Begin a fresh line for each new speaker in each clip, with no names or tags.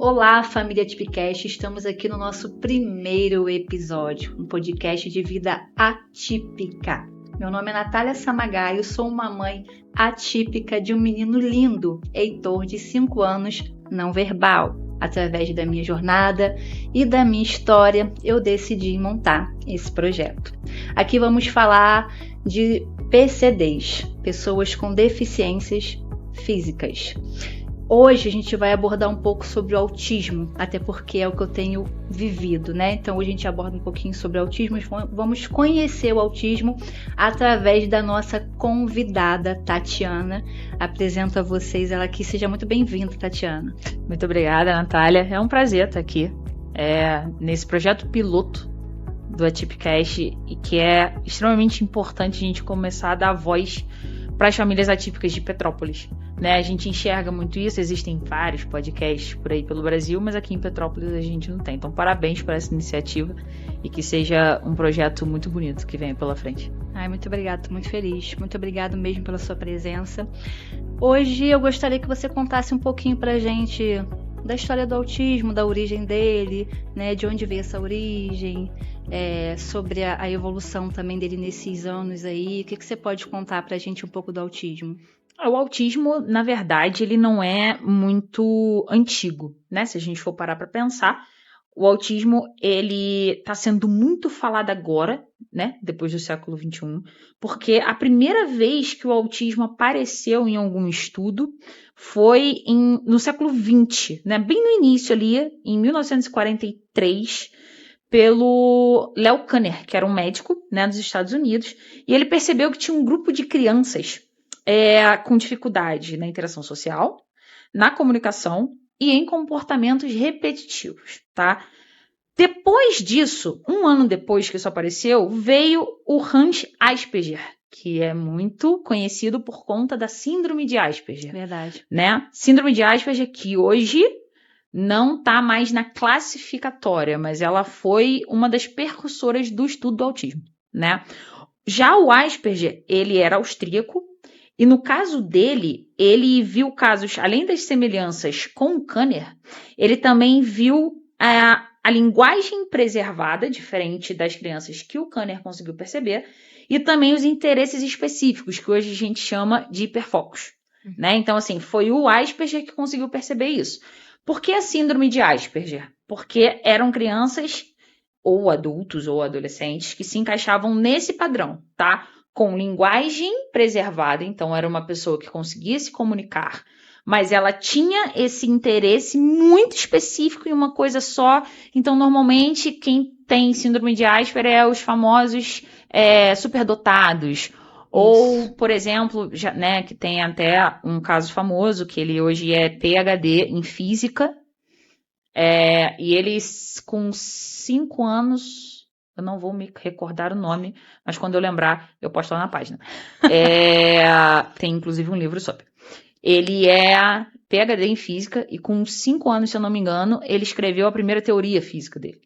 Olá, família Tipcast, estamos aqui no nosso primeiro episódio, um podcast de vida atípica. Meu nome é Natália Samagaio, sou uma mãe atípica de um menino lindo, Heitor, de 5 anos, não verbal. Através da minha jornada e da minha história, eu decidi montar esse projeto. Aqui vamos falar de PCDs, pessoas com deficiências físicas. Hoje a gente vai abordar um pouco sobre o autismo, até porque é o que eu tenho vivido, né? Então hoje a gente aborda um pouquinho sobre o autismo, vamos conhecer o autismo através da nossa convidada, Tatiana. Apresento a vocês ela aqui, seja muito bem-vinda, Tatiana.
Muito obrigada, Natália. É um prazer estar aqui nesse projeto piloto do Atipcast e que é extremamente importante a gente começar a dar voz para as famílias atípicas de Petrópolis. Né? A gente enxerga muito isso, existem vários podcasts por aí pelo Brasil, mas aqui em Petrópolis a gente não tem. Então, parabéns por essa iniciativa e que seja um projeto muito bonito que venha pela frente.
Muito obrigada, estou muito feliz. Muito obrigada mesmo pela sua presença. Hoje eu gostaria que você contasse um pouquinho pra gente da história do autismo, da origem dele, né? De onde veio essa origem, sobre a evolução também dele nesses anos aí. O que você pode contar pra gente um pouco do autismo?
O autismo, na verdade, ele não é muito antigo, né? Se a gente for parar para pensar, o autismo, ele está sendo muito falado agora, né? Depois do século XXI, porque a primeira vez que o autismo apareceu em algum estudo foi no século XX, né? Bem no início ali, em 1943, pelo Leo Kanner, que era um médico, né, dos Estados Unidos, e ele percebeu que tinha um grupo de crianças com dificuldade na interação social, na comunicação e em comportamentos repetitivos, tá? Depois disso, um ano depois que isso apareceu, veio o Hans Asperger, que é muito conhecido por conta da síndrome de Asperger.
Verdade.
Né? Síndrome de Asperger que hoje não está mais na classificatória, mas ela foi uma das precursoras do estudo do autismo, né? Já o Asperger, ele era austríaco, e no caso dele, ele viu casos, além das semelhanças com o Kanner, ele também viu a linguagem preservada, diferente das crianças que o Kanner conseguiu perceber, e também os interesses específicos, que hoje a gente chama de hiperfocos. Né? Então, assim, foi o Asperger que conseguiu perceber isso. Por que a síndrome de Asperger? Porque eram crianças, ou adultos, ou adolescentes, que se encaixavam nesse padrão, tá? Com linguagem preservada, então era uma pessoa que conseguia se comunicar, mas ela tinha esse interesse muito específico em uma coisa só. Então, normalmente, quem tem síndrome de Asperger é os famosos superdotados. Ou, por exemplo, né, que tem até um caso famoso, que ele hoje é PhD em física, e ele, com 5 anos... Eu não vou me recordar o nome, mas quando eu lembrar, eu posto lá na página. Tem, inclusive, um livro sobre. Ele é PhD em física e com 5 anos, se eu não me engano, ele escreveu a primeira teoria física dele.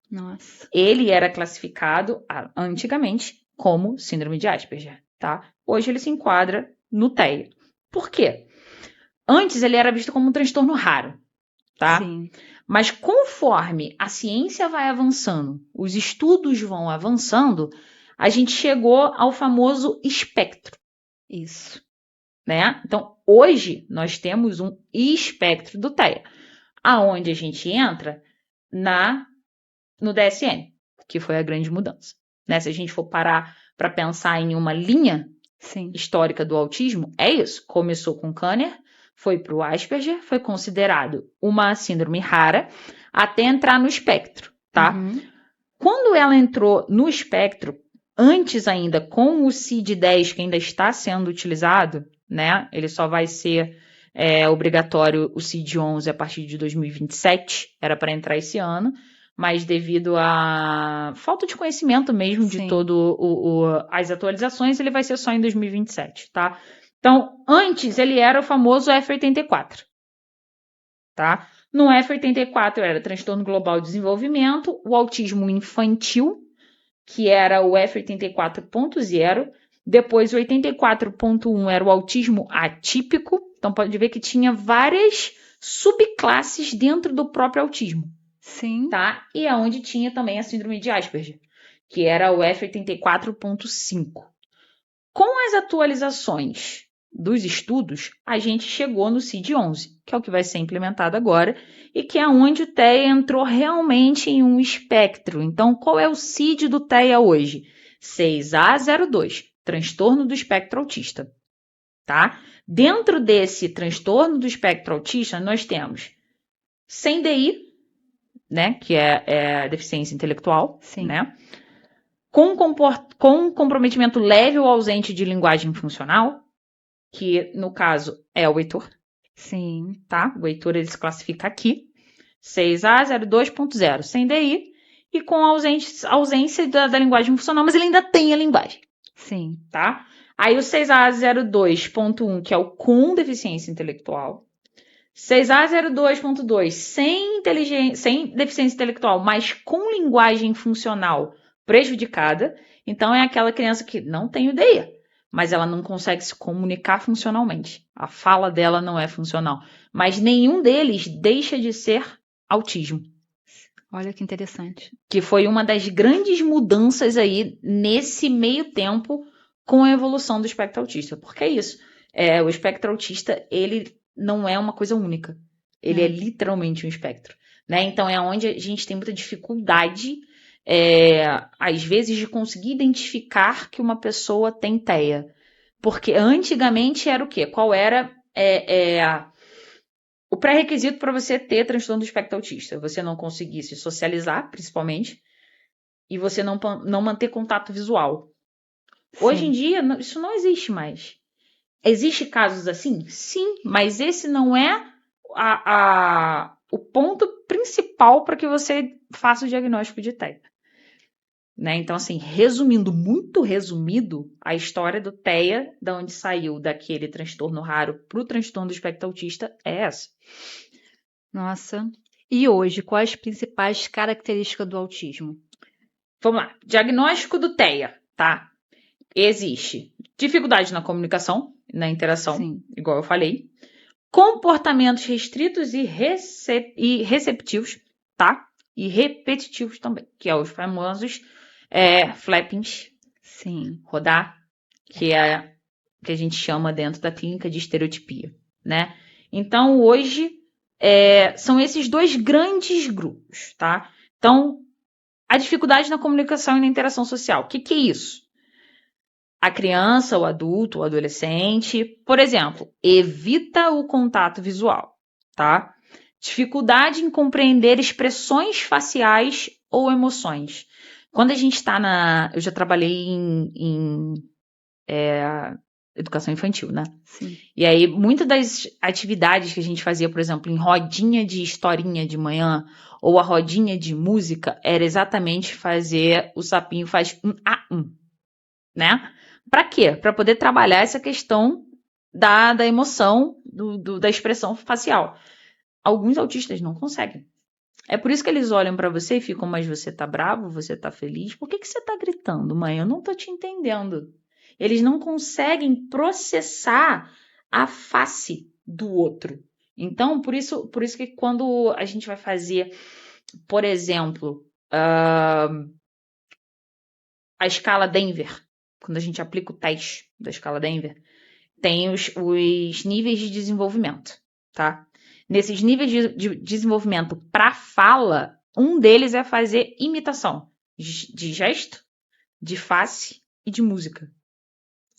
Nossa.
Ele era classificado, antigamente, como síndrome de Asperger, tá? Hoje ele se enquadra no TEA. Por quê? Antes ele era visto como um transtorno raro, tá?
Sim.
Mas conforme a ciência vai avançando, os estudos vão avançando, a gente chegou ao famoso espectro.
Isso.
Né? Então, hoje, nós temos um espectro do TEA, aonde a gente entra no DSM, que foi a grande mudança. Né? Se a gente for parar para pensar em uma linha histórica do autismo, é isso. Começou com Kanner, foi para o Asperger, foi considerado uma síndrome rara, até entrar no espectro, tá?
Uhum.
Quando ela entrou no espectro, antes ainda com o CID-10, que ainda está sendo utilizado, né? Ele só vai ser obrigatório o CID-11 a partir de 2027, era para entrar esse ano, mas devido à falta de conhecimento mesmo de todo as atualizações, ele vai ser só em 2027, tá? Então, antes ele era o famoso F84, tá? No F84 era transtorno global de desenvolvimento, o autismo infantil, que era o F84.0, depois o 84.1 era o autismo atípico, Então, pode ver que tinha várias subclasses dentro do próprio autismo.
Sim.
Tá? E é onde tinha também a síndrome de Asperger, que era o F84.5. Com as atualizações dos estudos, a gente chegou no CID-11, que é o que vai ser implementado agora, e que é onde o TEA entrou realmente em um espectro. Então, qual é o CID do TEA hoje? 6A02, transtorno do espectro autista. Tá? Dentro desse transtorno do espectro autista, nós temos sem DI, né, que é deficiência intelectual,
Sim.
né, com comprometimento leve ou ausente de linguagem funcional, que no caso é o Heitor.
Sim.
Tá? O Heitor ele se classifica aqui, 6A02.0, sem DI, e com ausência da linguagem funcional, mas ele ainda tem a linguagem.
Sim.
Tá? Aí o 6A02.1, que é o com deficiência intelectual. 6A02.2, sem deficiência intelectual, mas com linguagem funcional prejudicada. Então, é aquela criança que não tem o DI, mas ela não consegue se comunicar funcionalmente. A fala dela não é funcional. Mas nenhum deles deixa de ser autismo.
Olha que interessante.
Que foi uma das grandes mudanças aí nesse meio tempo com a evolução do espectro autista. Porque é isso. O espectro autista, ele não é uma coisa única. Ele é literalmente um espectro. Né? Então, é onde a gente tem muita dificuldade, às vezes, de conseguir identificar que uma pessoa tem TEA. Porque antigamente era o quê? Qual era o pré-requisito para você ter transtorno do espectro autista? Você não conseguir se socializar, principalmente, e você não manter contato visual.
Sim.
Hoje em dia, isso não existe mais. Existem casos assim? Sim, mas esse não é o ponto principal para que você faça o diagnóstico de TEA. Né? Então, assim, muito resumido, a história do TEA, da onde saiu daquele transtorno raro para o transtorno do espectro autista, é essa.
Nossa. E hoje, quais as principais características do autismo?
Vamos lá. Diagnóstico do TEA, tá? Existe dificuldade na comunicação, na interação,
Sim.
igual eu falei. Comportamentos restritos e receptivos, tá? E repetitivos também, que é os famosos flappings.
Sim.
Rodar, que é que a gente chama dentro da clínica de estereotipia, né? Então, hoje, são esses dois grandes grupos, tá? Então, a dificuldade na comunicação e na interação social. O que é isso? A criança, o adulto, o adolescente, por exemplo, evita o contato visual, tá? Dificuldade em compreender expressões faciais ou emoções. Quando a gente está eu já trabalhei em educação infantil, né?
Sim.
E aí, muitas das atividades que a gente fazia, por exemplo, em rodinha de historinha de manhã, ou a rodinha de música, era exatamente fazer o sapinho faz né? Para quê? Para poder trabalhar essa questão da emoção, da expressão facial. Alguns autistas não conseguem. É por isso que eles olham para você e ficam, mas você tá bravo, você tá feliz? Por que você tá gritando, mãe? Eu não tô te entendendo. Eles não conseguem processar a face do outro. Então, por isso que quando a gente vai fazer, por exemplo, a escala Denver, quando a gente aplica o teste da escala Denver, tem os níveis de desenvolvimento, tá? Nesses níveis de desenvolvimento para fala, um deles é fazer imitação de gesto, de face e de música.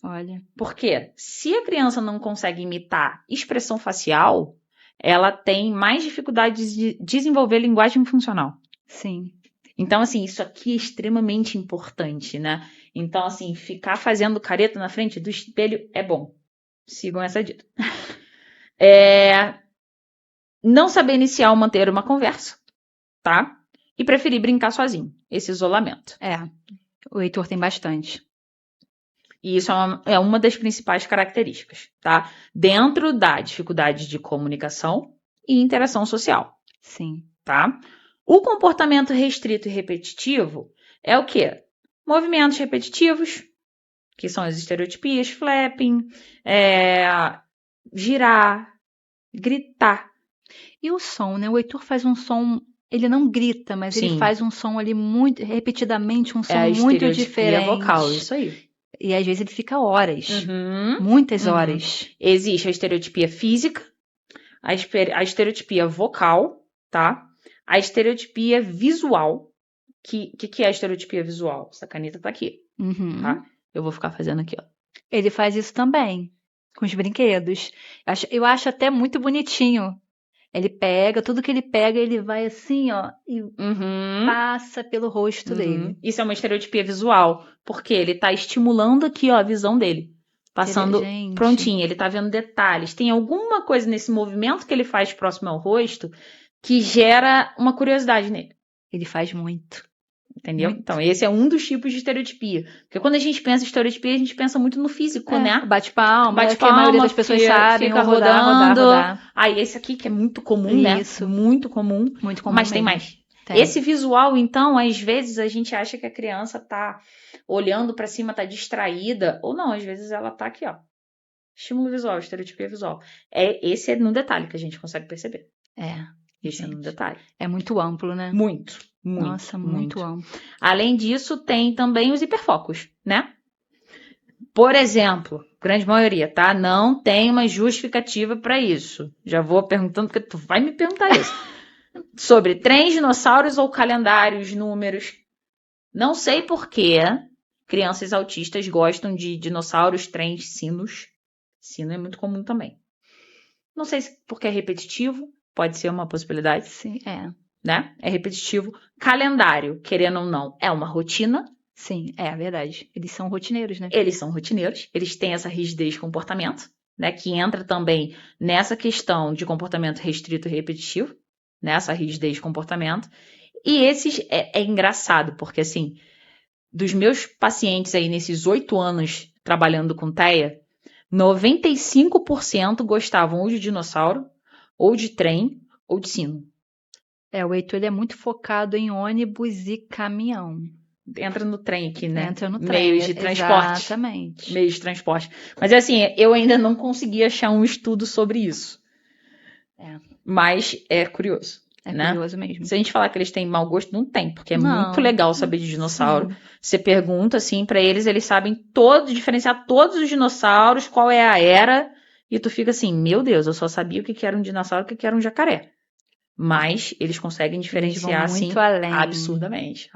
Olha.
Porque se a criança não consegue imitar expressão facial, ela tem mais dificuldade de desenvolver linguagem funcional.
Sim.
Então, assim, isso aqui é extremamente importante, né? Então, assim, ficar fazendo careta na frente do espelho é bom. Sigam essa dica. Não saber iniciar ou manter uma conversa, tá? E preferir brincar sozinho. Esse isolamento.
O Heitor tem bastante.
E isso é uma das principais características, tá? Dentro da dificuldade de comunicação e interação social.
Sim.
Tá? O comportamento restrito e repetitivo é o quê? Movimentos repetitivos, que são as estereotipias, flapping, girar, gritar.
E o som, né? O Heitor faz um som, ele não grita, mas ele
Sim.
faz um som ali muito, repetidamente, um som
É a
muito
estereotipia
diferente.
vocal, isso aí.
E às vezes ele fica horas,
Uhum.
muitas horas.
Existe a estereotipia física, a estereotipia vocal, tá? A estereotipia visual. Que é a estereotipia visual? Essa caneta tá aqui,
Uhum.
tá? Eu vou ficar fazendo aqui, ó.
Ele faz isso também, com os brinquedos. Eu acho até muito bonitinho. Ele pega, tudo que ele pega, ele vai assim, ó, e passa pelo rosto dele.
Isso é uma estereotipia visual, porque ele tá estimulando aqui, ó, a visão dele. Passando
Gente.
prontinho, ele tá vendo detalhes. Tem alguma coisa nesse movimento que ele faz próximo ao rosto que gera uma curiosidade nele.
Ele faz muito.
Entendeu?
Muito.
Então, esse é um dos tipos de estereotipia. Porque quando a gente pensa em estereotipia, a gente pensa muito no físico, né?
Bate-palma, que a maioria das pessoas sabem,
fica
ou rodar.
Aí, esse aqui que é muito comum, né?
Isso.
Muito comum.
Muito comum
Mas
mesmo.
tem mais.
Tem.
Esse visual, então, às vezes a gente acha que a criança tá olhando pra cima, tá distraída. Ou não, às vezes ela tá aqui, ó. Estímulo visual, estereotipia visual. Esse é no detalhe que a gente consegue perceber. Esse é no detalhe.
É muito amplo, né?
Muito.
Nossa, muito amplo.
Além disso, tem também os hiperfocos, né? Por exemplo, grande maioria, tá? Não tem uma justificativa para isso. Já vou perguntando, porque tu vai me perguntar isso. Sobre trens, dinossauros ou calendários, números. Não sei por que crianças autistas gostam de dinossauros, trens, sinos. Sino é muito comum também. Não sei se porque é repetitivo, pode ser uma possibilidade.
Sim,
né? É repetitivo. Calendário, querendo ou não, é uma rotina.
Sim, é verdade. Eles são rotineiros, né?
Eles são rotineiros, eles têm essa rigidez de comportamento, né? Que entra também nessa questão de comportamento restrito e repetitivo, né? Essa rigidez de comportamento. E esses é engraçado, porque assim, dos meus pacientes aí nesses 8 anos trabalhando com TEA, 95% gostavam ou de dinossauro, ou de trem, ou de sino.
O Heitor, ele é muito focado em ônibus e caminhão.
Entra no trem aqui, né?
Entra no trem.
Meios de transporte.
Exatamente.
Meios de transporte. Mas assim, eu ainda não consegui achar um estudo sobre isso. Mas é curioso. né?
Curioso mesmo.
Se a gente falar que eles têm mau gosto, não tem, porque é muito legal saber de dinossauro. Sim. Você pergunta assim pra eles, eles sabem diferenciar todos os dinossauros, qual é a era, e tu fica assim, meu Deus, eu só sabia o que era um dinossauro e o que era um jacaré. Mas eles conseguem diferenciar assim
além.
absurdamente.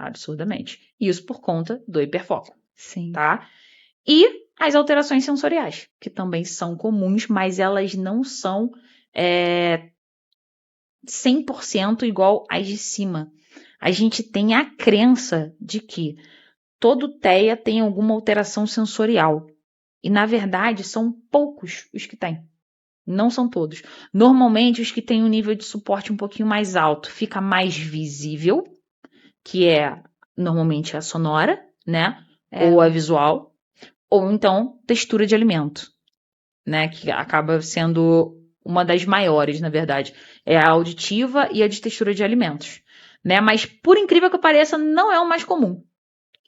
Isso por conta do hiperfoco.
Sim.
Tá? E as alterações sensoriais, que também são comuns, mas elas não são 100% igual às de cima. A gente tem a crença de que todo TEA tem alguma alteração sensorial. E, na verdade, são poucos os que têm. Não são todos. Normalmente, os que têm um nível de suporte um pouquinho mais alto fica mais visível, que é normalmente a sonora, né? Ou a visual. Ou então, textura de alimento, né? Que acaba sendo uma das maiores, na verdade. É a auditiva e a de textura de alimentos, né? Mas, por incrível que pareça, não é o mais comum.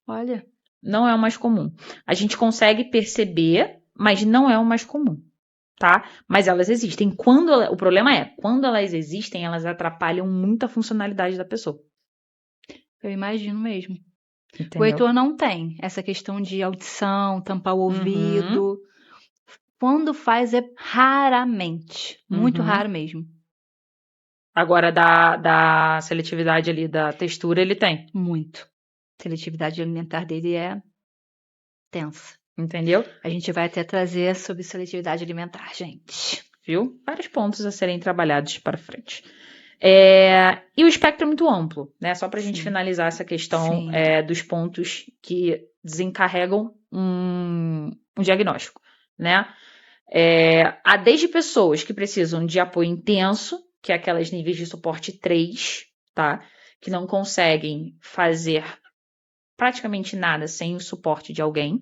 Olha.
Não é o mais comum. A gente consegue perceber, mas não é o mais comum, tá? Mas elas existem. O problema é, quando elas existem, elas atrapalham muito a funcionalidade da pessoa.
Eu imagino mesmo.
Entendeu?
O Heitor não tem essa questão de audição, tampar o ouvido. Quando faz é raramente. Muito raro mesmo.
Agora, da seletividade ali, da textura, ele tem.
Muito. A seletividade alimentar dele é tensa.
Entendeu?
A gente vai até trazer sobre seletividade alimentar, gente.
Viu? Vários pontos a serem trabalhados para frente. E o espectro é muito amplo, né? Só para a gente finalizar essa questão dos pontos que desencarregam um diagnóstico, né? Há desde pessoas que precisam de apoio intenso, que é aquelas níveis de suporte 3, tá? Que não conseguem fazer praticamente nada sem o suporte de alguém.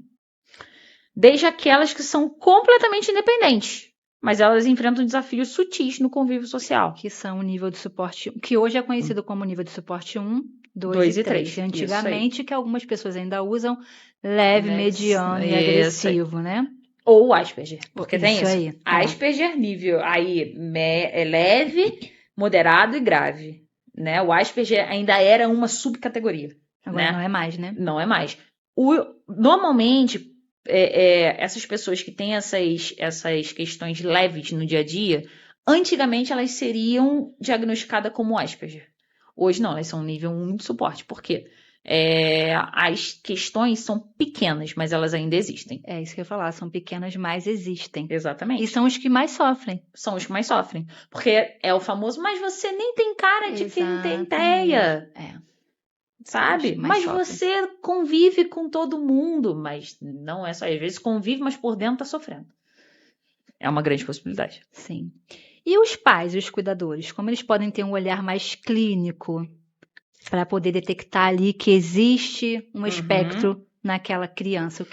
Desde aquelas que são completamente independentes, mas elas enfrentam desafios sutis no convívio social.
Que são o nível de suporte 1, que hoje é conhecido como nível de suporte 1, 2 e 3. Antigamente, que algumas pessoas ainda usam leve, mediano e agressivo, né?
Ou Asperger, porque tem
Isso
isso.
aí, é.
Asperger, nível aí leve, moderado e grave, né? O Asperger ainda era uma subcategoria,
Agora
né?
não é mais, né?
Não é mais. Normalmente, essas pessoas que têm essas questões leves no dia a dia, antigamente elas seriam diagnosticadas como Asperger. Hoje não, elas são um nível 1 de suporte. Por quê? As questões são pequenas, mas elas ainda existem.
É isso que eu ia falar, são pequenas, mas existem.
Exatamente.
E são os que mais sofrem.
São os que mais sofrem. Porque é o famoso, mas você nem tem cara de quem tem TEA. Sabe? Mas
sofrem.
você convive com todo mundo. Mas não é só. Às vezes convive, mas por dentro tá sofrendo. É uma grande possibilidade.
Sim. E os pais, os cuidadores, como eles podem ter um olhar mais clínico para poder detectar ali que existe um espectro naquela criança?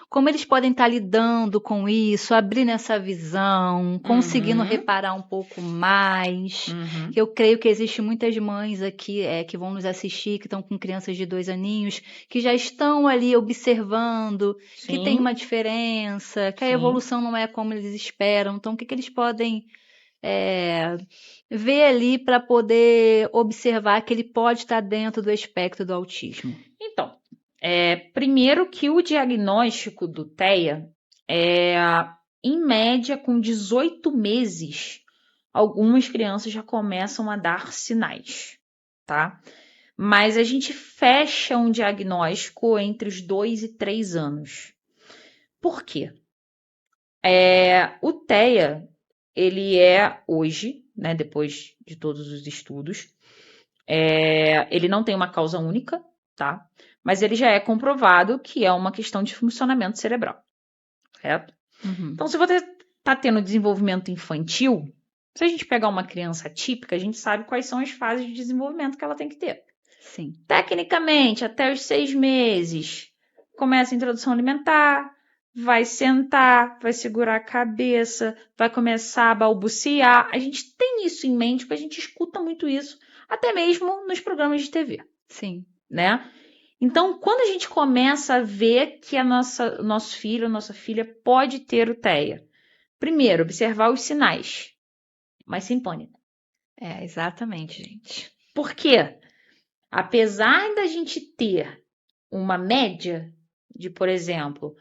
Como eles podem estar lidando com isso, abrindo essa visão, conseguindo reparar um pouco mais? Eu creio que existe muitas mães aqui que vão nos assistir, que estão com crianças de 2 aninhos, que já estão ali observando que tem uma diferença, que a evolução não é como eles esperam. Então, o que eles podem ver ali para poder observar que ele pode estar dentro do espectro do autismo?
Então, primeiro que o diagnóstico do TEA em média, com 18 meses, algumas crianças já começam a dar sinais, tá? Mas a gente fecha um diagnóstico entre os 2 e 3 anos. Por quê? O TEA, ele hoje, né, depois de todos os estudos, ele não tem uma causa única, tá? Mas ele já é comprovado que é uma questão de funcionamento cerebral, correto? Então, se você está tendo desenvolvimento infantil, se a gente pegar uma criança típica, a gente sabe quais são as fases de desenvolvimento que ela tem que ter.
Sim.
Tecnicamente, até os 6 meses, começa a introdução alimentar, vai sentar, vai segurar a cabeça, vai começar a balbuciar. A gente tem isso em mente, porque a gente escuta muito isso, até mesmo nos programas de TV.
Sim.
Né? Então, quando a gente começa a ver que nosso filho, a nossa filha pode ter o TEA, primeiro, observar os sinais, mas sem pânico.
Exatamente, gente.
Por quê? Apesar da gente ter uma média de, por exemplo,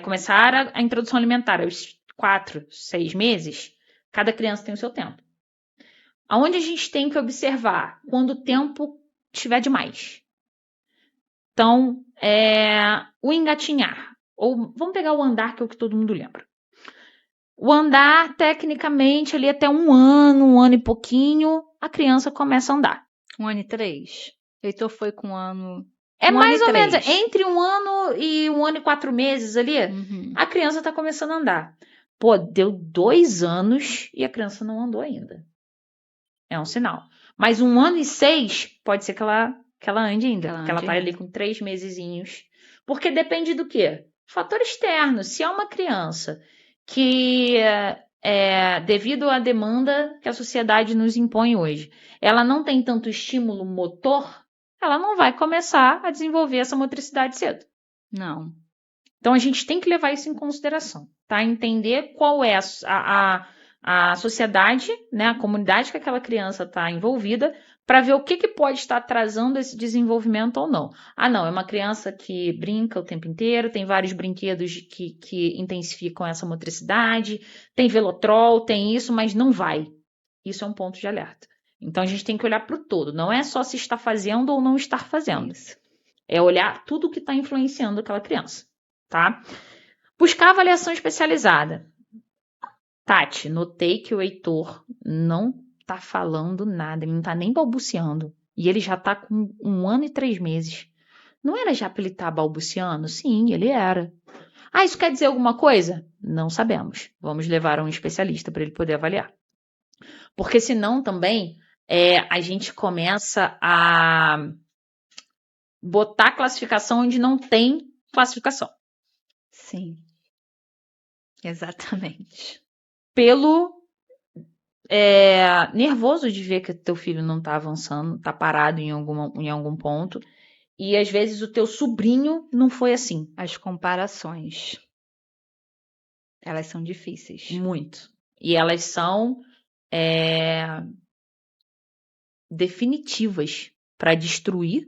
começar a introdução alimentar aos 4, 6 meses, cada criança tem o seu tempo. Aonde a gente tem que observar? Quando o tempo estiver demais. Então, o engatinhar, ou vamos pegar o andar, que é o que todo mundo lembra. O andar, tecnicamente, ali até 1 ano e pouquinho, a criança começa a andar.
1 ano e 3? Heitor foi com 1 ano.
Mais ou menos, entre 1 ano e 1 ano e 4 meses ali, a criança está começando a andar. Pô, deu 2 anos e a criança não andou ainda. É um sinal. Mas 1 ano e 6, pode ser que ela ande ainda. Porque ela tá ali com 3 mesezinhos. Porque depende do quê? Fator externo. Se é uma criança que, devido à demanda que a sociedade nos impõe hoje, ela não tem tanto estímulo motor, ela não vai começar a desenvolver essa motricidade cedo.
Não.
Então, a gente tem que levar isso em consideração, tá? Entender qual é a sociedade, né, a comunidade que aquela criança está envolvida, para ver o que pode estar atrasando esse desenvolvimento ou não. Ah, não, é uma criança que brinca o tempo inteiro, tem vários brinquedos que intensificam essa motricidade, tem velotrol, tem isso, mas não vai. Isso é um ponto de alerta. Então, a gente tem que olhar para o todo. Não é só se está fazendo ou não estar fazendo.
Isso.
É olhar tudo que está influenciando aquela criança, tá? Buscar avaliação especializada. Tati, notei que o Heitor não tá falando nada, ele não tá nem balbuciando. E ele já tá com 1 ano e 3 meses. Não era já para ele estar balbuciando? Sim, ele era. Ah, isso quer dizer alguma coisa? Não sabemos. Vamos levar a um especialista para ele poder avaliar. Porque senão também a gente começa a botar classificação onde não tem classificação.
Sim. Exatamente.
Pelo nervoso de ver que teu filho não tá avançando, tá parado em algum ponto. E às vezes o teu sobrinho não foi assim.
As comparações. Elas são difíceis.
Muito. E elas são definitivas para destruir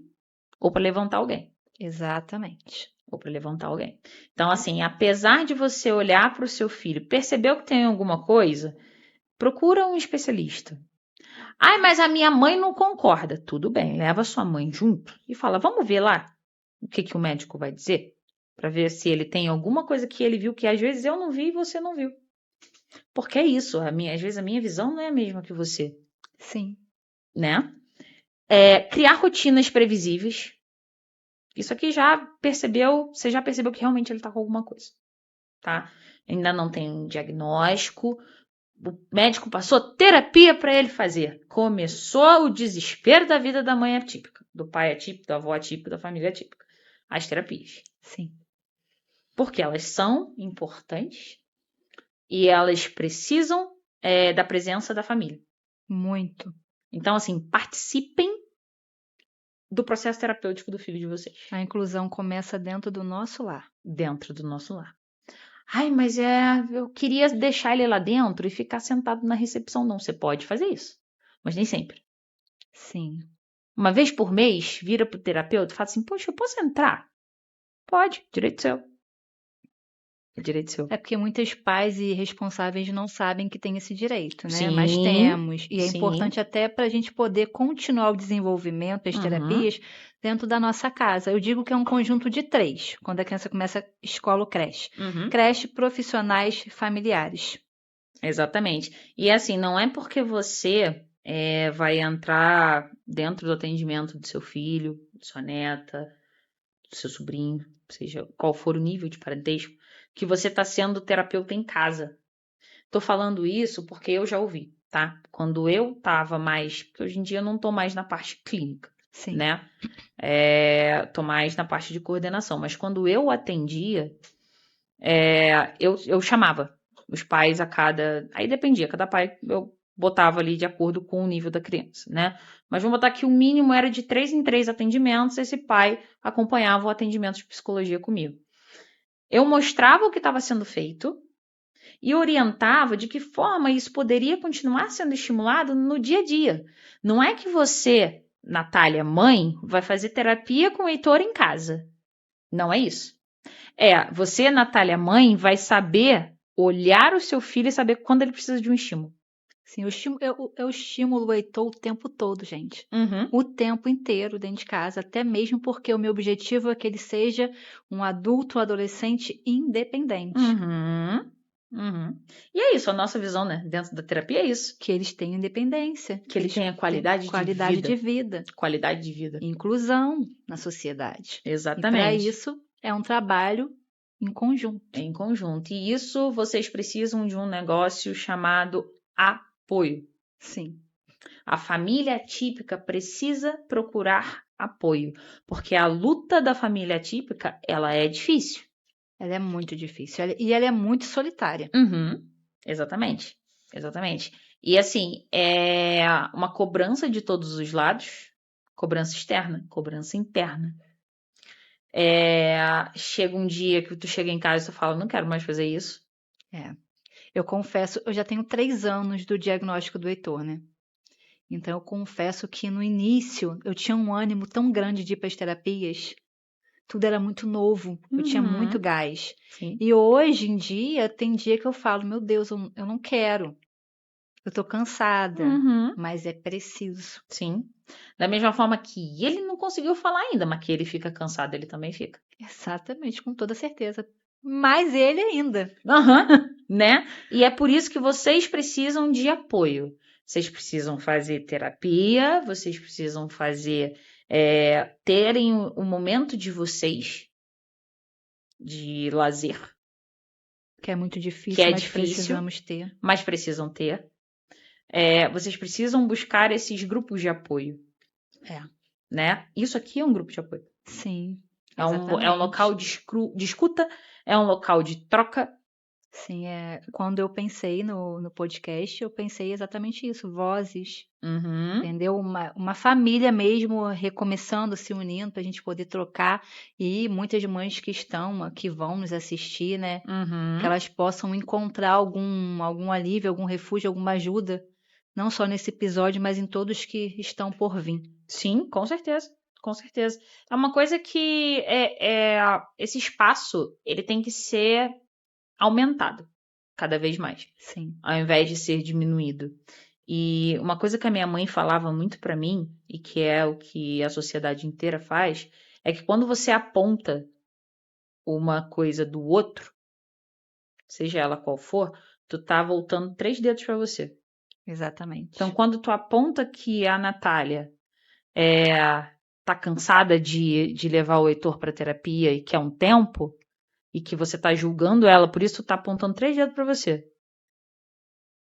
ou para levantar alguém.
Exatamente.
Ou para levantar alguém. Então, assim, apesar de você olhar para o seu filho, percebeu que tem alguma coisa, procura um especialista. Ai, mas a minha mãe não concorda. Tudo bem, leva sua mãe junto e fala, vamos ver lá o que o médico vai dizer, para ver se ele tem alguma coisa que ele viu que às vezes eu não vi e você não viu. Porque é isso, às vezes a minha visão não é a mesma que você.
Sim.
Né? Criar rotinas previsíveis. Isso aqui você já percebeu que realmente ele tá com alguma coisa, tá? Ainda não tem um diagnóstico, o médico passou terapia para ele fazer. Começou o desespero da vida da mãe atípica, do pai atípico, da avó atípica, da família atípica. As terapias.
Sim.
Porque elas são importantes e elas precisam da presença da família.
Muito.
Então, assim, participem do processo terapêutico do filho de vocês.
A inclusão começa dentro do nosso lar.
Dentro do nosso lar. Ai, mas eu queria deixar ele lá dentro e ficar sentado na recepção. Não, você pode fazer isso, mas nem sempre.
Sim.
Uma vez por mês, vira pro terapeuta e fala assim, poxa, eu posso entrar? Pode, direito seu. É direito seu.
É porque muitos pais e responsáveis não sabem que tem esse direito, né?
Sim,
mas temos. E é
sim.
importante até para a gente poder continuar o desenvolvimento, as terapias, dentro da nossa casa. Eu digo que é um conjunto de 3, quando a criança começa escola ou creche. Creche, profissionais, familiares.
Exatamente. E assim, não é porque você vai entrar dentro do atendimento do seu filho, de sua neta, do seu sobrinho, seja qual for o nível de parentesco, que você está sendo terapeuta em casa. Tô falando isso porque eu já ouvi, tá? Quando eu tava mais, porque hoje em dia eu não tô mais na parte clínica,
Sim.
né? Tô mais na parte de coordenação, mas quando eu atendia, eu chamava os pais aí dependia, cada pai eu botava ali de acordo com o nível da criança, né? Mas vamos botar que o mínimo era de 3 em 3 atendimentos, esse pai acompanhava o atendimento de psicologia comigo. Eu mostrava o que estava sendo feito e orientava de que forma isso poderia continuar sendo estimulado no dia a dia. Não é que você, Natália, mãe, vai fazer terapia com o Heitor em casa. Não é isso. Você, Natália, mãe, vai saber olhar o seu filho e saber quando ele precisa de um estímulo.
Sim, eu estimulo o Heitor o tempo todo, gente. O tempo inteiro dentro de casa, até mesmo porque o meu objetivo é que ele seja um adulto, um adolescente independente.
E é isso, a nossa visão, né? Dentro da terapia é isso.
Que eles tenham independência.
Que ele tenha qualidade
de vida.
Qualidade de vida.
Inclusão na sociedade.
Exatamente.
E para isso é um trabalho em conjunto.
Em conjunto. E isso vocês precisam de um negócio chamado apoio.
Sim.
A família atípica precisa procurar apoio, porque a luta da família atípica, ela é difícil.
Ela é muito difícil e ela é muito solitária.
Exatamente. E assim, é uma cobrança de todos os lados, cobrança externa, cobrança interna. Chega um dia que tu chega em casa e tu fala, não quero mais fazer isso.
Eu confesso, eu já tenho 3 anos do diagnóstico do Heitor, né? Então eu confesso que no início eu tinha um ânimo tão grande de ir para as terapias. Tudo era muito novo, eu tinha muito gás.
Sim.
E hoje em dia, tem dia que eu falo, meu Deus, eu não quero. Eu tô cansada, mas é preciso.
Sim. Da mesma forma que ele não conseguiu falar ainda, mas que ele fica cansado, ele também fica.
Exatamente, com toda certeza. Mais ele ainda.
Né? E é por isso que vocês precisam de apoio. Vocês precisam fazer terapia, vocês precisam terem um momento de vocês de lazer.
Que é muito difícil, mas precisamos ter.
Mas precisam ter. Vocês precisam buscar esses grupos de apoio. Né? Isso aqui é um grupo de apoio.
Sim.
É um local de escuta, é um local de troca,
Sim, quando eu pensei no podcast, eu pensei exatamente isso, vozes,
Uhum,
entendeu? Uma família mesmo recomeçando, se unindo para a gente poder trocar e muitas mães que vão nos assistir, né? Que
uhum.
elas possam encontrar algum alívio, algum refúgio, alguma ajuda, não só nesse episódio, mas em todos que estão por vir.
Sim, com certeza, com certeza. É uma coisa que esse espaço ele tem que ser aumentado cada vez mais,
Sim,
ao invés de ser diminuído. E uma coisa que a minha mãe falava muito pra mim, e que é o que a sociedade inteira faz, é que quando você aponta uma coisa do outro, seja ela qual for, tu tá voltando 3 dedos pra você. Então,
exatamente.
quando tu aponta que a Natália tá cansada de levar o Heitor pra terapia e quer um tempo, e que você tá julgando ela, por isso tu tá apontando 3 dedos pra você.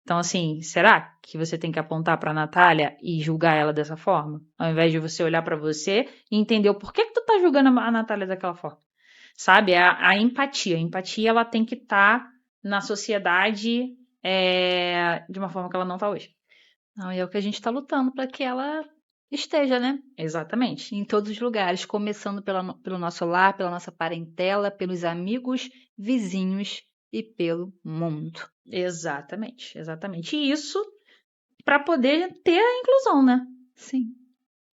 Então, assim, será que você tem que apontar pra Natália e julgar ela dessa forma? Ao invés de você olhar pra você e entender o porquê que tu tá julgando a Natália daquela forma? Sabe? A empatia. A empatia, ela tem que estar na sociedade de uma forma que ela não tá hoje.
Não, e é o que a gente está lutando para que ela esteja, né?
Exatamente.
Em todos os lugares, começando pelo nosso lar, pela nossa parentela, pelos amigos, vizinhos e pelo mundo.
Exatamente. Exatamente. E isso para poder ter a inclusão, né?
Sim,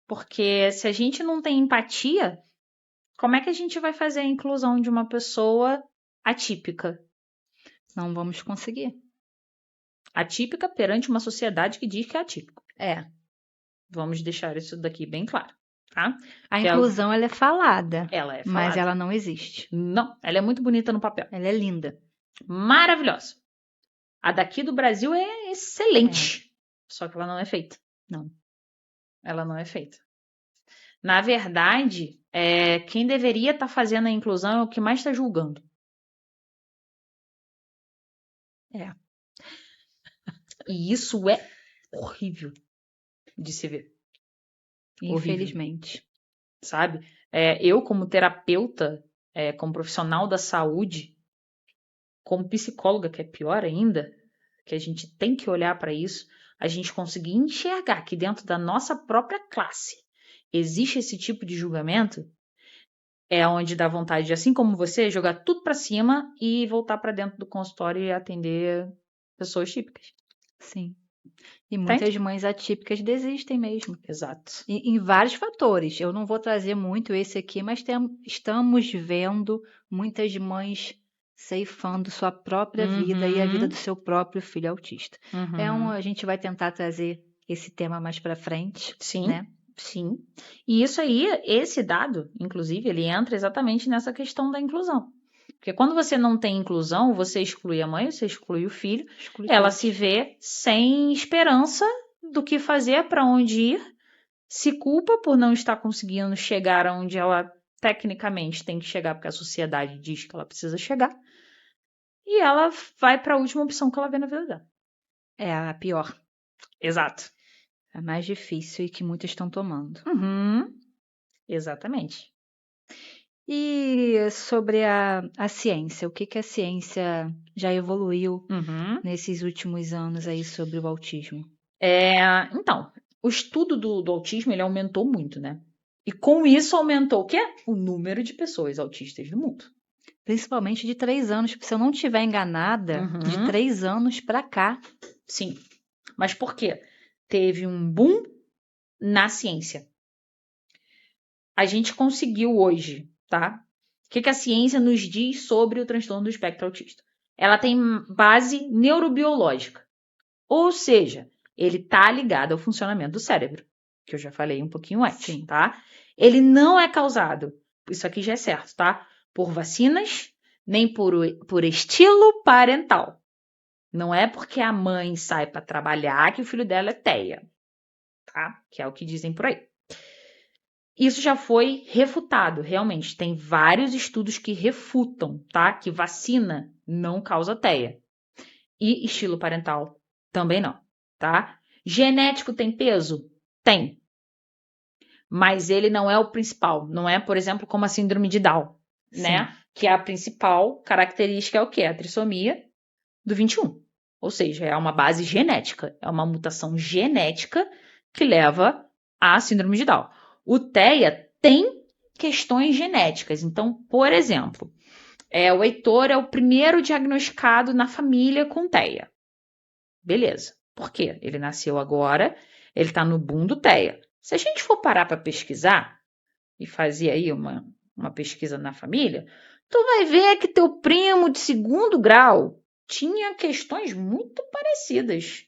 Porque se a gente não tem empatia, como é que a gente vai fazer a inclusão de uma pessoa atípica?
não vamos conseguir.
Atípica perante uma sociedade que diz que é atípico.
É,
Vamos deixar isso daqui bem claro, tá?
a
Que
inclusão ela é falada,
ela é
mas
falada.
ela não existe.
Não, ela é muito bonita no papel.
Ela é linda.
Maravilhosa. A daqui do Brasil é excelente. Só que ela não é feita.
Não.
Ela não é feita. Na verdade, quem deveria estar fazendo a inclusão é o que mais está julgando.
É,
E isso é horrível de se ver. Horrível,
infelizmente.
sabe? Eu, como terapeuta, como profissional da saúde, como psicóloga, que é pior ainda, que a gente tem que olhar para isso, a gente conseguir enxergar que dentro da nossa própria classe existe esse tipo de julgamento, é onde dá vontade de, assim como você, jogar tudo para cima e voltar para dentro do consultório e atender pessoas típicas.
Sim. E
Entende?
muitas mães atípicas desistem mesmo.
Exato.
Em vários fatores. Eu não vou trazer muito esse aqui, mas estamos vendo muitas mães ceifando sua própria vida e a vida
Uhum,
do seu próprio filho autista.
uhum.
A gente vai tentar trazer esse tema mais para frente,
Sim,
né?
sim. E isso aí, esse dado, inclusive, ele entra exatamente nessa questão da inclusão. Porque quando você não tem inclusão, você exclui a mãe, você exclui o filho,
Exclui
ela
todos.
se vê sem esperança do que fazer, para onde ir, se culpa por não estar conseguindo chegar aonde ela tecnicamente tem que chegar, porque a sociedade diz que ela precisa chegar, e ela vai para a última opção que ela vê na vida dela.
É a pior,
Exato.
a mais difícil e que muitos estão tomando.
Uhum, exatamente.
E sobre a ciência, o que, que a ciência já evoluiu
Uhum.
nesses últimos anos aí sobre o autismo?
Então, o estudo do autismo ele aumentou muito, né? E com isso aumentou o quê? O número de pessoas autistas no mundo.
Principalmente de 3 anos, se eu não estiver enganada, de
Uhum.
3 anos para cá.
Sim. Mas por quê? Teve um boom na ciência. A gente conseguiu hoje, tá? O que a ciência nos diz sobre o transtorno do espectro autista? Ela tem base neurobiológica. Ou seja, ele tá ligado ao funcionamento do cérebro, que eu já falei um pouquinho antes,
Sim.
tá? Ele não é causado, isso aqui já é certo, tá? Por vacinas, nem por estilo parental. Não é porque a mãe sai para trabalhar que o filho dela é TEA, tá? Que é o que dizem por aí. Isso já foi refutado, realmente. Tem vários estudos que refutam, tá? Que vacina não causa TEA. E estilo parental também não, tá? Genético tem peso? Tem. Mas ele não é o principal. Não é, por exemplo, como a síndrome de Down,
Sim.
né? Que a principal característica é o quê? A trissomia. do 21. Ou seja, é uma base genética, é uma mutação genética que leva à síndrome de Down. O TEA tem questões genéticas. Então, por exemplo, o Heitor é o primeiro diagnosticado na família com TEA. Beleza. Por quê? Ele nasceu agora, ele está no boom do TEA. Se a gente for parar para pesquisar e fazer aí uma pesquisa na família, tu vai ver que teu primo de 2º grau tinha questões muito parecidas.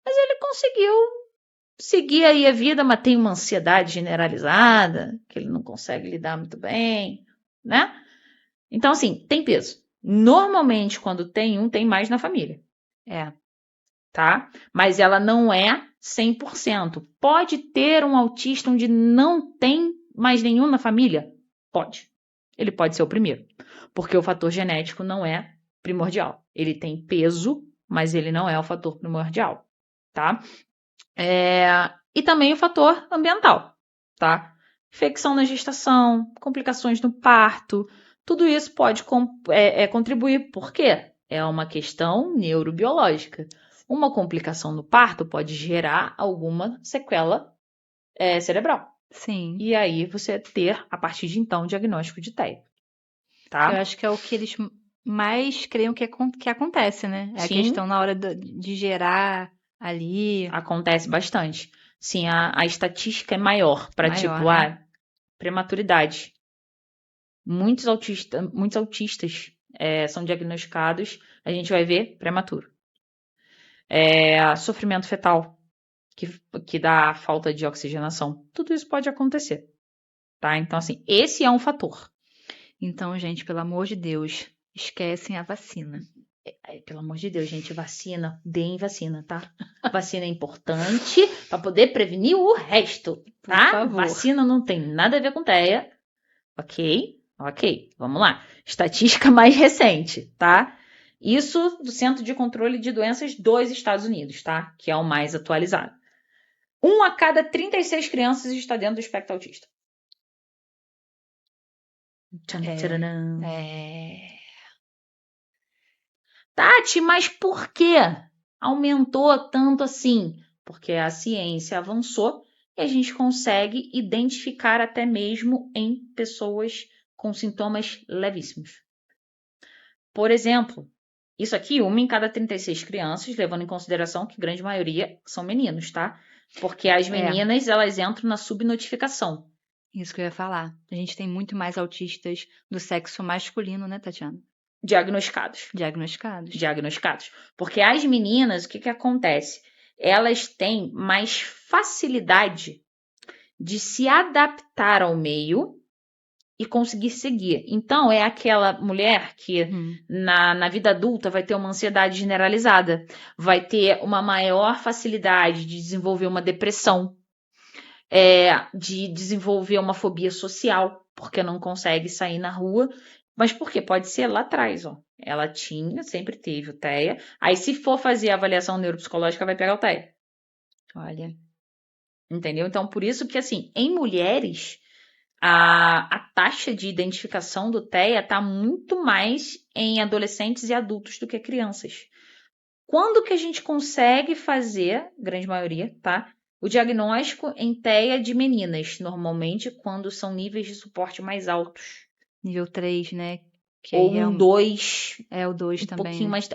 Mas ele conseguiu seguir aí a vida, mas tem uma ansiedade generalizada, que ele não consegue lidar muito bem, né? Então, assim, tem peso. Normalmente, quando tem um, tem mais na família. Tá? Mas ela não é 100%. Pode ter um autista onde não tem mais nenhum na família? Pode. Ele pode ser o primeiro. Porque o fator genético não é primordial. Ele tem peso, mas ele não é o fator primordial, tá? E também o fator ambiental, tá? Infecção na gestação, complicações no parto, tudo isso pode contribuir. Por quê? É uma questão neurobiológica. Uma complicação no parto pode gerar alguma sequela cerebral.
Sim.
E aí você ter, a partir de então, diagnóstico de TEA. Tá?
Eu acho que é o que eles mais creem que acontece, né? É a questão na hora de gerar ali.
Acontece bastante. Sim, a estatística é maior para prematuridade. Muitos autistas são diagnosticados, a gente vai ver prematuro. Sofrimento fetal, que dá falta de oxigenação. Tudo isso pode acontecer. Tá? Então, assim, esse é um fator.
Então, gente, pelo amor de Deus, esquecem a vacina.
Pelo amor de Deus, gente, deem vacina, tá? Vacina é importante para poder prevenir o resto, tá?
Por favor.
Vacina não tem nada a ver com TEA, ok? Vamos lá. Estatística mais recente, tá? Isso do Centro de Controle de Doenças dos Estados Unidos, tá? Que é o mais atualizado. 1 a cada 36 crianças está dentro do espectro autista. Tati, mas por que aumentou tanto assim? Porque a ciência avançou e a gente consegue identificar até mesmo em pessoas com sintomas levíssimos. Por exemplo, isso aqui, 1 em cada 36 crianças, levando em consideração que a grande maioria são meninos, tá? Porque as meninas, elas entram na subnotificação.
Isso que eu ia falar. A gente tem muito mais autistas do sexo masculino, né, Tatiana?
Diagnosticados. Porque as meninas, o que acontece? Elas têm mais facilidade de se adaptar ao meio e conseguir seguir. Então, é aquela mulher que na vida adulta vai ter uma ansiedade generalizada, vai ter uma maior facilidade de desenvolver uma depressão, de desenvolver uma fobia social, porque não consegue sair na rua. Mas por quê? Pode ser lá atrás, ó. Ela sempre teve o TEA. Aí, se for fazer a avaliação neuropsicológica, vai pegar o TEA.
Olha.
Entendeu? Então, por isso que, assim, em mulheres, a taxa de identificação do TEA está muito mais em adolescentes e adultos do que crianças. Quando que a gente consegue fazer, grande maioria, tá? O diagnóstico em TEA de meninas, normalmente quando são níveis de suporte mais altos.
Nível 3, né?
Que ou um 2.
O 2 também.
Um pouquinho mais.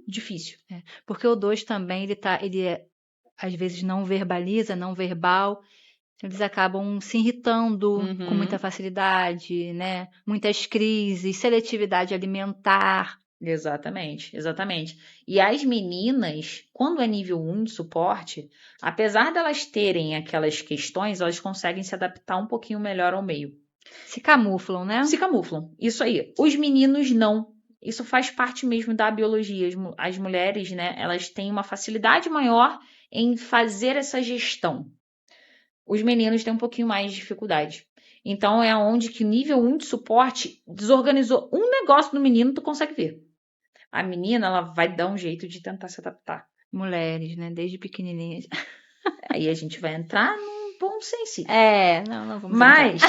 Difícil.
Porque o 2 também, ele às vezes não verbaliza, não verbal. Eles acabam se irritando com muita facilidade, né? Muitas crises, seletividade alimentar.
Exatamente. E as meninas, quando é nível 1 de suporte, apesar delas terem aquelas questões, elas conseguem se adaptar um pouquinho melhor ao meio.
Se camuflam, né?
Se camuflam, isso aí. Os meninos não. Isso faz parte mesmo da biologia. As mulheres, né, elas têm uma facilidade maior em fazer essa gestão. Os meninos têm um pouquinho mais de dificuldade. Então, é onde que nível 1 de suporte desorganizou um negócio no menino, tu consegue ver. A menina, ela vai dar um jeito de tentar se adaptar.
Mulheres, né? Desde pequenininhas.
Aí a gente vai entrar num ponto sensível.
Não vamos
Mas,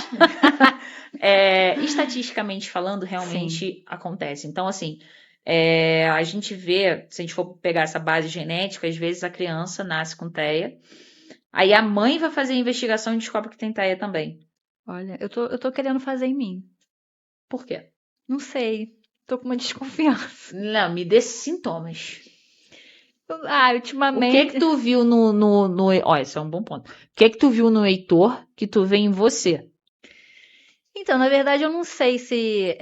estatisticamente falando, realmente acontece. Então, assim, A gente vê, se a gente for pegar essa base genética, às vezes a criança nasce com TEA, aí a mãe vai fazer a investigação e descobre que tem TEA também.
Olha, eu tô querendo fazer em mim.
Por quê?
Não sei. Tô com uma desconfiança.
Não, me dê sintomas. O
Ultimamente.
que tu viu no... Ó, esse é um bom ponto. O que tu viu no Heitor que tu vê em você?
Então, na verdade, eu não sei se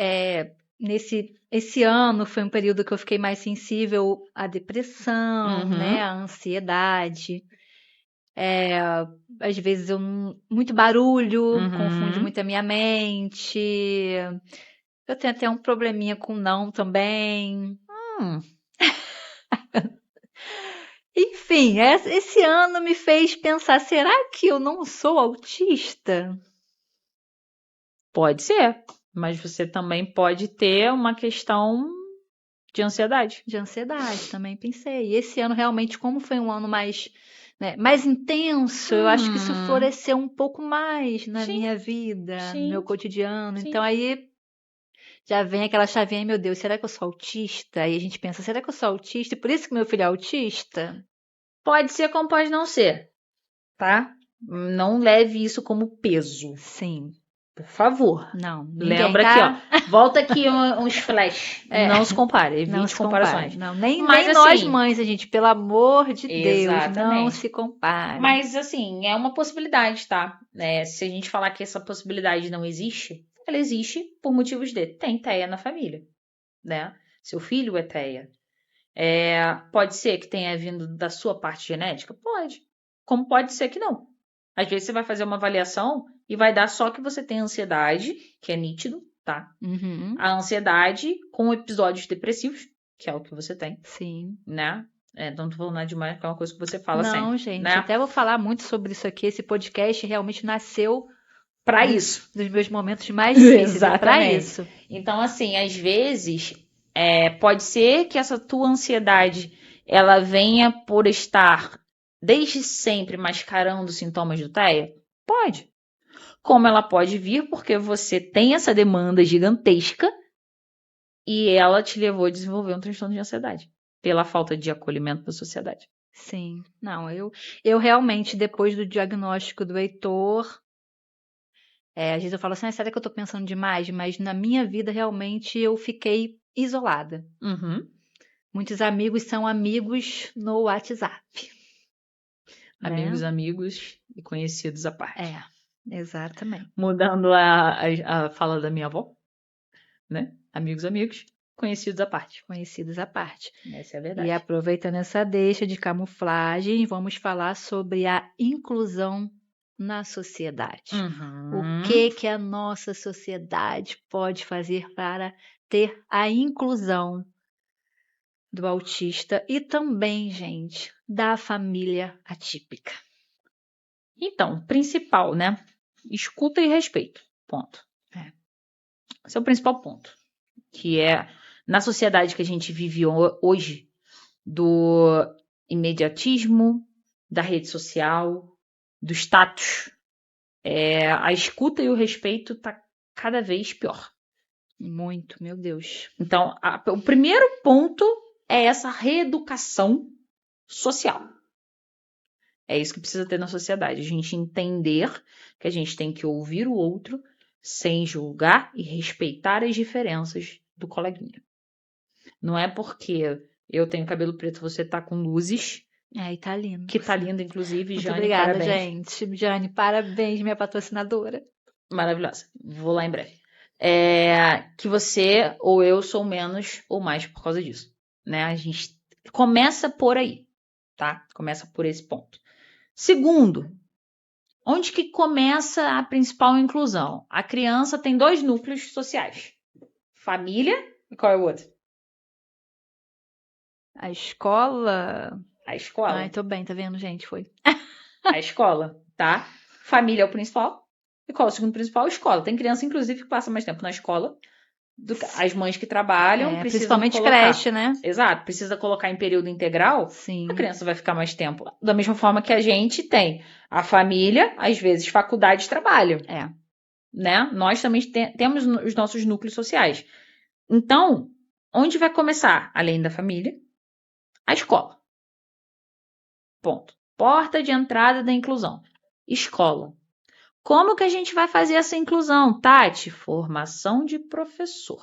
esse ano foi um período que eu fiquei mais sensível à depressão,
Uhum.
né, à ansiedade. Às vezes muito barulho confunde muito a minha mente. Eu tenho até um probleminha com não também. Enfim, esse ano me fez pensar, será que eu não sou autista?
Pode ser, mas você também pode ter uma questão de ansiedade.
De ansiedade, também pensei. E esse ano realmente, como foi um ano mais, né, mais intenso, eu acho que isso floresceu um pouco mais na
Sim,
minha vida,
sim,
no meu cotidiano.
sim.
Então aí já vem aquela chavinha, meu Deus, será que eu sou autista? Aí a gente pensa, será que eu sou autista? E por isso que meu filho é autista?
Pode ser como pode não ser, tá? Não leve isso como peso,
Sim.
por favor.
Não, ninguém
Lembra
tá...
aqui, ó. Volta aqui uns flash. Não se compare,
Não
evite
se compara.
comparações.
Não, nem
Mas,
nós
assim,
mães, a gente, pelo amor de Deus, não
exatamente.
se compare.
Mas, assim, é uma possibilidade, tá? Se a gente falar que essa possibilidade não existe, ela existe por motivos de tem TEA na família, né? Seu filho é TEA. Pode ser que tenha vindo da sua parte genética? Pode. Como pode ser que não. Às vezes você vai fazer uma avaliação e vai dar só que você tem ansiedade, que é nítido, tá?
Uhum.
A ansiedade com episódios depressivos, que é o que você tem,
Sim.
né? Não tô falando nada demais, que é uma coisa que você fala sempre.
Não, gente,
né?
até vou falar muito sobre isso aqui. Esse podcast realmente nasceu
Pra isso.
dos meus momentos mais difíceis. É pra
Exatamente.
isso.
Então, assim, às vezes, pode ser que essa tua ansiedade, ela venha por estar desde sempre mascarando sintomas do TEA? Pode. Como ela pode vir porque você tem essa demanda gigantesca e ela te levou a desenvolver um transtorno de ansiedade pela falta de acolhimento da sociedade.
Sim. Não, eu realmente, depois do diagnóstico do Heitor, às vezes eu falo assim, será que eu tô pensando demais? Mas na minha vida, realmente, eu fiquei isolada.
Uhum.
Muitos amigos são amigos no WhatsApp.
Amigos,
né?
amigos e conhecidos à parte.
Exatamente.
Mudando a fala da minha avó, né? Amigos, amigos, conhecidos à parte.
Conhecidos à parte.
Essa é a verdade.
E aproveitando essa deixa de camuflagem, vamos falar sobre a inclusão na sociedade.
Uhum.
O que a nossa sociedade pode fazer para ter a inclusão do autista e também, gente, da família atípica?
Então, principal, né? Escuta e respeito. Ponto. Esse é o principal ponto. Que é na sociedade que a gente vive hoje, do imediatismo, da rede social, do status, a escuta e o respeito tá cada vez pior.
Muito, meu Deus.
Então, o primeiro ponto é essa reeducação social. É isso que precisa ter na sociedade. A gente entender que a gente tem que ouvir o outro sem julgar e respeitar as diferenças do coleguinha. Não é porque eu tenho cabelo preto, você tá com luzes.
E tá lindo.
Que tá lindo, inclusive.
Muito
Jane,
obrigada,
parabéns.
gente. Jane, parabéns, minha patrocinadora.
Maravilhosa. Vou lá em breve. Que você ou eu sou menos ou mais por causa disso. Né? A gente começa por aí, tá? Começa por esse ponto. Segundo, onde que começa a principal inclusão? A criança tem 2 núcleos sociais. Família e qual é o outro?
A escola...
A escola.
Ai, tô bem, tá vendo, gente? Foi.
A escola, tá? Família é o principal. E qual é o segundo principal? A escola. Tem criança, inclusive, que passa mais tempo na escola. As mães que trabalham precisam
principalmente
colocar.
creche, né?
Exato. Precisa colocar em período integral.
Sim.
A criança vai ficar mais tempo. Da mesma forma que a gente tem a família, às vezes faculdade e trabalho. Né? Nós também temos os nossos núcleos sociais. Então, onde vai começar, além da família, a escola. Ponto. Porta de entrada da inclusão. Escola. Como que a gente vai fazer essa inclusão, Tati? Formação de professor.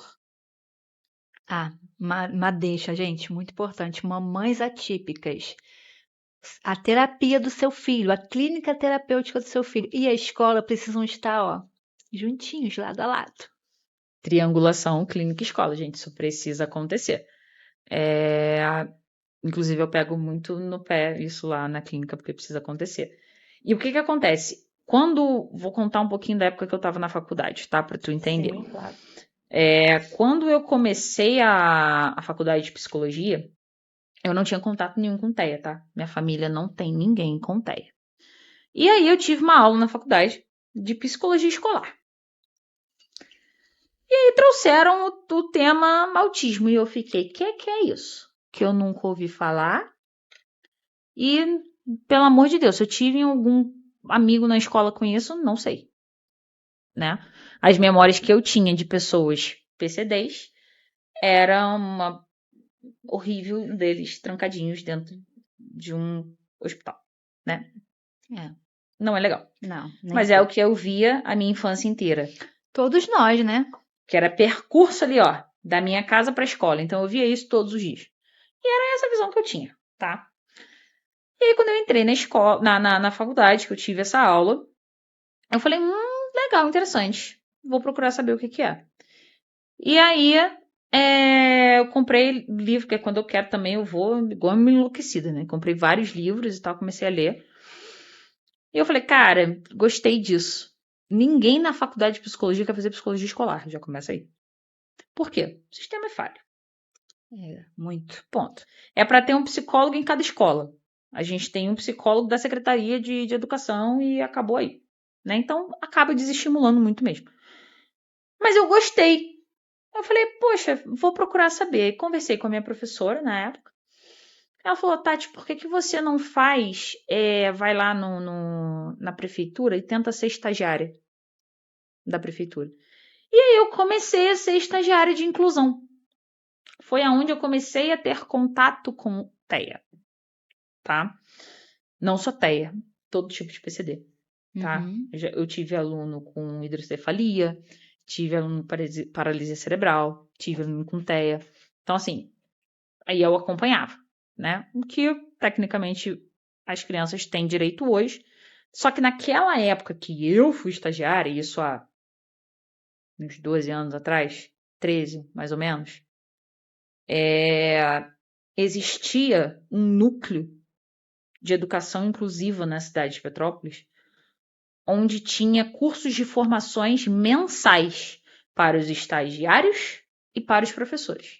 Mas deixa, gente, muito importante. Mamães atípicas. A terapia do seu filho, a clínica terapêutica do seu filho e a escola precisam estar, juntinhos, lado a lado.
Triangulação, clínica e escola, gente. Isso precisa acontecer. Inclusive, eu pego muito no pé isso lá na clínica, porque precisa acontecer. E o que acontece? Vou contar um pouquinho da época que eu estava na faculdade, tá? Para tu entender.
Sim, claro.
Quando eu comecei a faculdade de psicologia, eu não tinha contato nenhum com TEA, tá? Minha família não tem ninguém com TEA. E aí eu tive uma aula na faculdade de psicologia escolar. E aí trouxeram o tema autismo. E eu fiquei, que é isso? Que eu nunca ouvi falar. E, pelo amor de Deus, se eu tive algum amigo na escola com isso, não sei. Né? As memórias que eu tinha de pessoas PCDs era uma horrível deles trancadinhos dentro de um hospital, né? Não é legal.
Não.
Mas é o que eu via a minha infância inteira.
Todos nós, né?
Que era percurso ali, ó, da minha casa para a escola. Então eu via isso todos os dias. E era essa visão que eu tinha, tá? E aí quando eu entrei na escola, na faculdade, que eu tive essa aula, eu falei, legal, interessante. Vou procurar saber o que é. E aí eu comprei livro, que quando eu quero também eu vou igual uma enlouquecida, né? Comprei vários livros e tal, comecei a ler. E eu falei, cara, gostei disso. Ninguém na faculdade de psicologia quer fazer psicologia escolar, já começa aí. Por quê? O sistema é falho.
Muito.
Ponto. É para ter um psicólogo em cada escola. A gente tem um psicólogo da Secretaria de Educação e acabou aí. Né? Então, acaba desestimulando muito mesmo. Mas eu gostei. Eu falei, poxa, vou procurar saber. Conversei com a minha professora na época. Ela falou, Tati, por que você não faz, vai lá na prefeitura e tenta ser estagiária da prefeitura? E aí eu comecei a ser estagiária de inclusão. Foi aonde eu comecei a ter contato com TEA, tá? Não só TEA, todo tipo de PCD, tá?
Uhum.
Eu tive aluno com hidrocefalia, tive aluno com paralisia cerebral, tive aluno com TEA. Então, assim, aí eu acompanhava, né? O que, tecnicamente, as crianças têm direito hoje. Só que naquela época que eu fui estagiária, isso há uns 12 anos atrás, 13, mais ou menos, existia um núcleo de educação inclusiva na cidade de Petrópolis, onde tinha cursos de formações mensais para os estagiários e para os professores,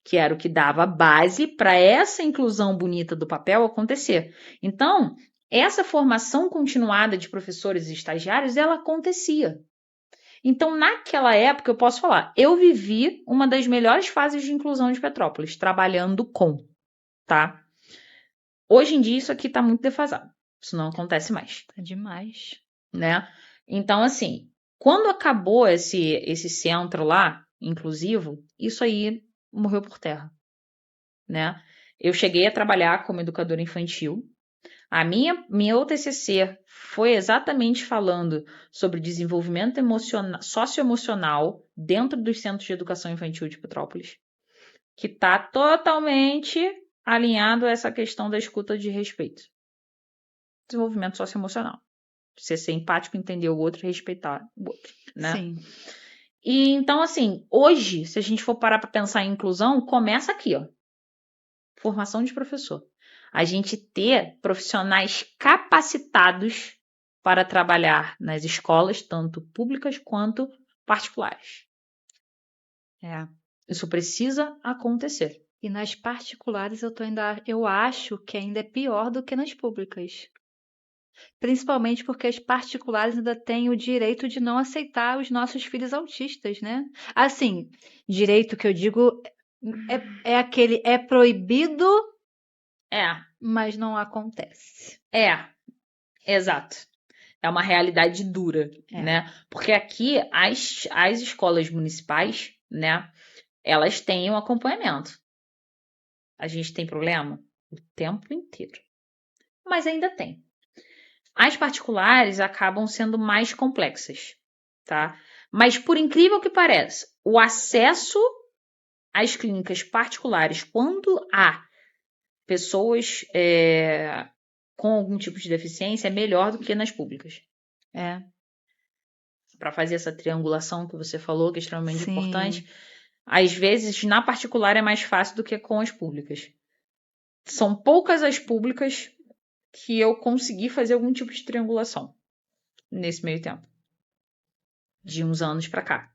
que era o que dava base para essa inclusão bonita do papel acontecer. Então, essa formação continuada de professores e estagiários, ela acontecia. Então, naquela época, eu posso falar, eu vivi uma das melhores fases de inclusão de Petrópolis, trabalhando com, tá? Hoje em dia, isso aqui está muito defasado. Isso não acontece mais.
Tá demais.
Né? Então, assim, quando acabou esse centro lá, inclusivo, isso aí morreu por terra, né? Eu cheguei a trabalhar como educadora infantil. A meu TCC foi exatamente falando sobre desenvolvimento socioemocional dentro dos centros de educação infantil de Petrópolis, que está totalmente alinhado a essa questão da escuta de respeito. Desenvolvimento socioemocional. Você ser empático, entender o outro e respeitar o outro, né?
Sim.
E então, assim, hoje, se a gente for parar para pensar em inclusão, começa aqui, ó. Formação de professor. A gente ter profissionais capacitados para trabalhar nas escolas, tanto públicas quanto particulares. Isso precisa acontecer.
E nas particulares eu acho que ainda é pior do que nas públicas. Principalmente porque as particulares ainda têm o direito de não aceitar os nossos filhos autistas, né? Assim, direito que eu digo é aquele é proibido, mas não acontece.
Exato. É uma realidade dura, né? Porque aqui as escolas municipais, né? elas têm um acompanhamento. A gente tem problema o tempo inteiro. Mas ainda tem. As particulares acabam sendo mais complexas, tá? Mas por incrível que pareça, o acesso às clínicas particulares, quando há pessoas com algum tipo de deficiência, é melhor do que nas públicas. Para fazer essa triangulação que você falou, que é extremamente importante. Às vezes, na particular, é mais fácil do que com as públicas. São poucas as públicas que eu consegui fazer algum tipo de triangulação nesse meio tempo. De uns anos para cá.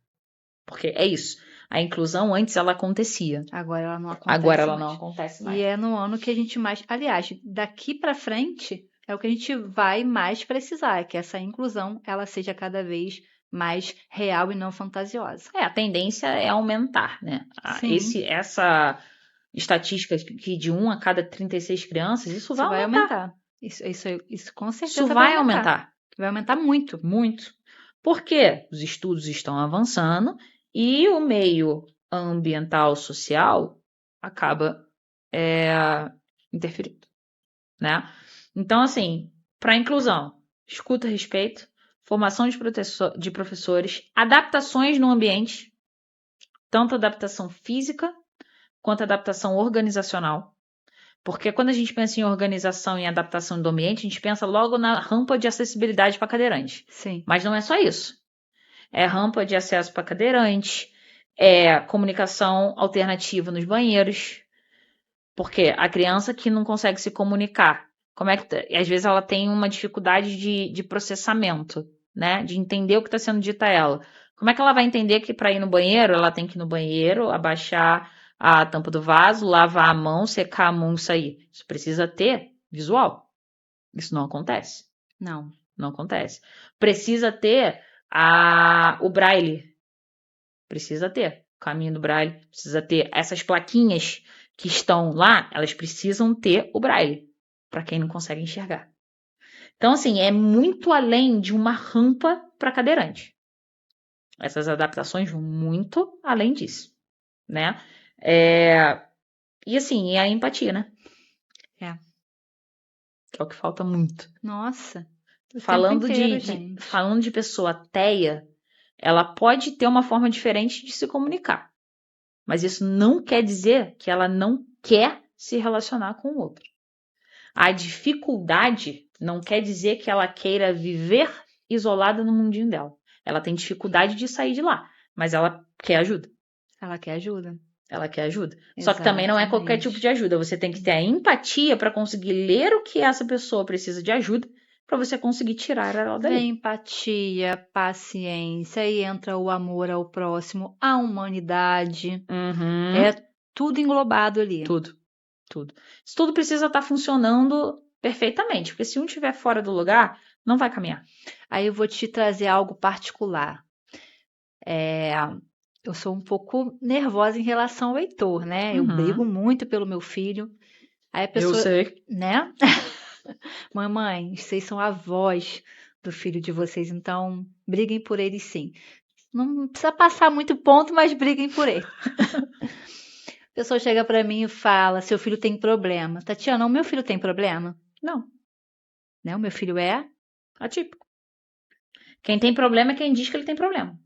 Porque é isso. A inclusão antes ela acontecia.
Agora ela não acontece mais. E é no ano que a gente mais... Aliás, daqui para frente é o que a gente vai mais precisar. É que essa inclusão ela seja cada vez mais real e não fantasiosa.
A tendência é aumentar, né? Essa estatística que de 1 a cada 36 crianças, isso vai aumentar.
Isso com certeza
isso vai aumentar.
Vai aumentar muito.
Muito. Porque os estudos estão avançando e o meio ambiental, social, acaba interferindo, né? Então, assim, para inclusão, escuta, respeito, formação de professores, adaptações no ambiente, tanto adaptação física quanto adaptação organizacional. Porque quando a gente pensa em organização e adaptação do ambiente, a gente pensa logo na rampa de acessibilidade para cadeirante.
Sim.
Mas não é só isso. É rampa de acesso para cadeirante, é comunicação alternativa nos banheiros. Porque a criança que não consegue se comunicar, às vezes ela tem uma dificuldade de processamento, né? De entender o que está sendo dito a ela. Como é que ela vai entender que para ir no banheiro, ela tem que ir no banheiro, abaixar a tampa do vaso, lavar a mão, secar a mão e sair? Isso precisa ter visual. Isso não acontece.
Não
acontece. Precisa ter o braille. Precisa ter o caminho do braille. Precisa ter essas plaquinhas que estão lá, elas precisam ter o braille, para quem não consegue enxergar. Então, assim, é muito além de uma rampa para cadeirante. Essas adaptações vão muito além disso, né? E assim, a empatia, né? Que é o que falta muito.
Nossa.
Falando de pessoa ateia, ela pode ter uma forma diferente de se comunicar. Mas isso não quer dizer que ela não quer se relacionar com o outro. A dificuldade não quer dizer que ela queira viver isolada no mundinho dela. Ela tem dificuldade de sair de lá, mas ela quer ajuda.
Ela quer ajuda.
Só que também não é qualquer tipo de ajuda. Você tem que ter a empatia para conseguir ler o que essa pessoa precisa de ajuda para você conseguir tirar ela dali.
Vem empatia, paciência, e entra o amor ao próximo, a humanidade. É tudo englobado ali.
Tudo. Isso tudo precisa estar funcionando perfeitamente, porque se um estiver fora do lugar, não vai caminhar.
Aí eu vou te trazer algo particular. Eu sou um pouco nervosa em relação ao Heitor, né? Eu brigo muito pelo meu filho. Aí a pessoa,
eu sei.
Né? Mamãe, vocês são avós do filho de vocês, então briguem por ele sim. Não precisa passar muito ponto, mas briguem por ele. A pessoa chega para mim e fala, seu filho tem problema. Tatiana, o meu filho tem problema?
Não.
Né? O meu filho é
atípico. Quem tem problema é quem diz que ele tem problema.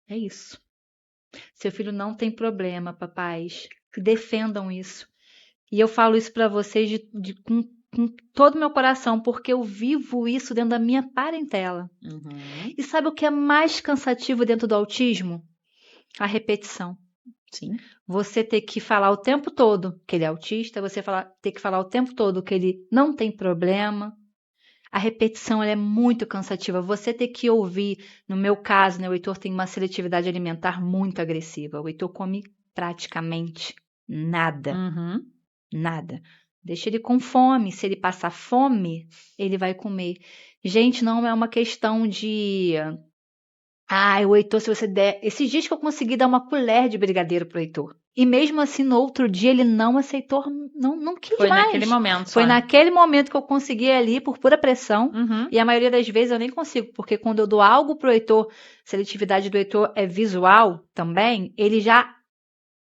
É isso. Seu filho não tem problema, papais. Defendam isso. E eu falo isso para vocês com todo o meu coração, porque eu vivo isso dentro da minha parentela. E sabe o que é mais cansativo dentro do autismo? A repetição.
Sim.
Você ter que falar o tempo todo que ele é autista, você ter que falar o tempo todo que ele não tem problema. A repetição ela é muito cansativa. Você ter que ouvir, no meu caso, né, o Heitor tem uma seletividade alimentar muito agressiva. O Heitor come praticamente nada. Nada. Deixa ele com fome. Se ele passar fome, ele vai comer. Gente, não é uma questão de O Heitor, se você der... Esses dias que eu consegui dar uma colher de brigadeiro pro Heitor. E mesmo assim, no outro dia, ele não aceitou, não quis
Foi
mais.
naquele momento
Foi
só.
naquele momento que eu consegui ali, por pura pressão.
Uhum.
E a maioria das vezes eu nem consigo, porque quando eu dou algo pro Heitor, seletividade do Heitor é visual também, ele já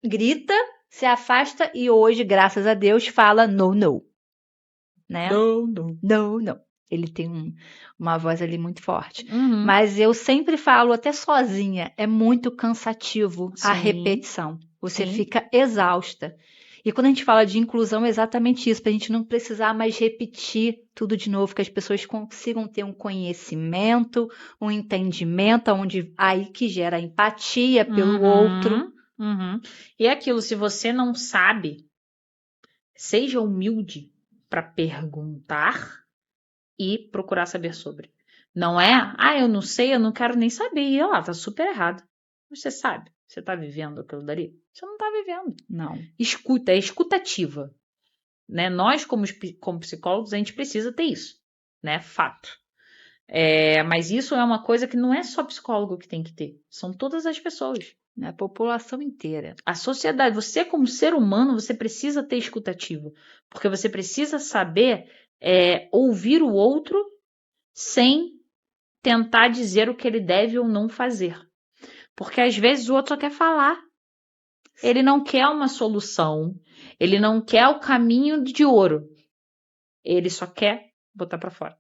grita, se afasta e hoje, graças a Deus, fala no, né? Não. Ele tem uma voz ali muito forte.
Uhum.
Mas eu sempre falo, até sozinha, é muito cansativo a
Sim.
repetição. Você
Sim.
fica exausta. E quando a gente fala de inclusão, é exatamente isso, para a gente não precisar mais repetir tudo de novo, que as pessoas consigam ter um conhecimento, um entendimento, onde aí que gera empatia pelo outro.
Uhum. E é aquilo, se você não sabe, seja humilde para perguntar e procurar saber sobre. Não é, eu não sei, eu não quero nem saber. E lá, tá super errado. Você sabe, você tá vivendo aquilo dali? Você não tá vivendo.
Não.
Escuta, é escutativa. Né? Nós, como psicólogos, a gente precisa ter isso, né? Fato. Mas isso é uma coisa que não é só psicólogo que tem que ter, são todas as pessoas.
A população inteira.
A sociedade, você como ser humano, você precisa ter escutativa, porque você precisa saber ouvir o outro sem tentar dizer o que ele deve ou não fazer. Porque às vezes o outro só quer falar. Ele não quer uma solução, ele não quer o caminho de ouro. Ele só quer botar pra fora.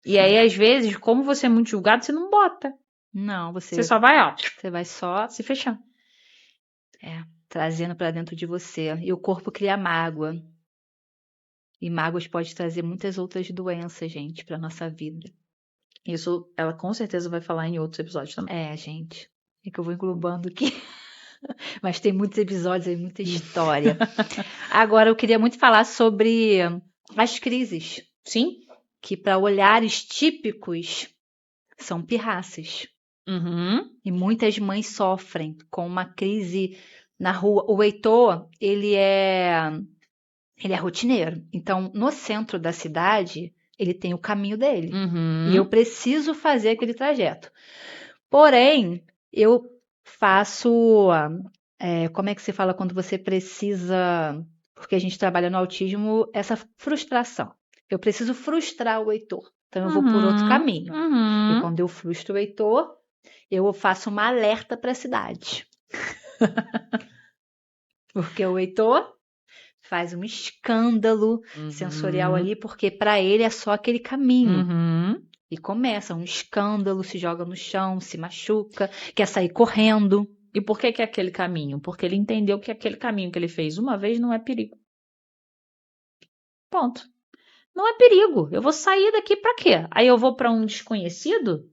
E aí, às vezes, como você é muito julgado, você não bota.
Não,
Você só vai,
Você vai só
se fechar.
Trazendo para dentro de você. E o corpo cria mágoa. E mágoas pode trazer muitas outras doenças, gente, para nossa vida.
Isso ela com certeza vai falar em outros episódios também.
Gente. É que eu vou englobando aqui. Mas tem muitos episódios aí, muita história. Agora, eu queria muito falar sobre as crises.
Sim.
Que para olhares típicos são pirraças.
Uhum.
E muitas mães sofrem com uma crise na rua. O Heitor, ele é rotineiro. Então, no centro da cidade, ele tem o caminho dele.
Uhum.
E eu preciso fazer aquele trajeto. Porém, eu faço... como é que se fala quando você precisa... Porque a gente trabalha no autismo, essa frustração. Eu preciso frustrar o Heitor. Então, eu vou por outro caminho.
Uhum.
E quando eu frustro o Heitor, eu faço uma alerta para a cidade. Porque o Heitor faz um escândalo sensorial ali, porque para ele é só aquele caminho.
Uhum.
E começa um escândalo, se joga no chão, se machuca, quer sair correndo.
E por que é aquele caminho? Porque ele entendeu que aquele caminho que ele fez uma vez não é perigo. Ponto. Não é perigo. Eu vou sair daqui para quê? Aí eu vou para um desconhecido?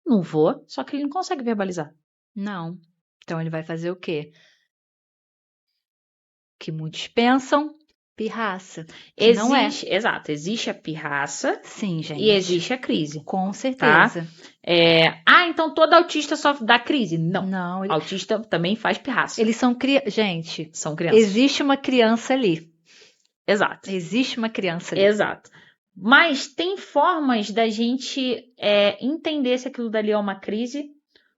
Não vou. Só que ele não consegue verbalizar.
Não. Então ele vai fazer o quê? Que muitos pensam, pirraça. Que não é.
Exato. Existe a pirraça.
Sim, gente.
E existe a crise.
Com certeza.
Tá? Então todo autista sofre da crise? Não.
Não.
Autista também faz pirraça.
Eles são crianças. Gente,
são crianças.
Existe uma criança ali.
Exato.
Existe uma criança ali.
Exato. Mas tem formas da gente entender se aquilo dali é uma crise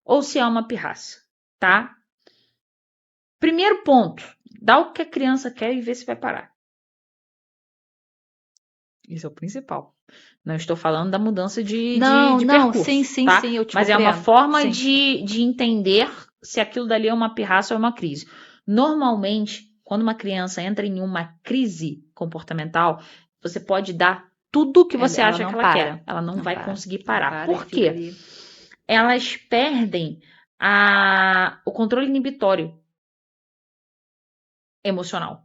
ou se é uma pirraça, tá? Primeiro ponto, dá o que a criança quer e vê se vai parar. Isso é o principal. Não estou falando da mudança de percurso.
Sim,
tá?
eu te
Mas
compreendo.
É uma forma de entender se aquilo dali é uma pirraça ou é uma crise. Normalmente, quando uma criança entra em uma crise comportamental, você pode dar tudo o que você acha que ela quer. Ela não vai conseguir parar. Por quê? Elas perdem o controle inibitório emocional.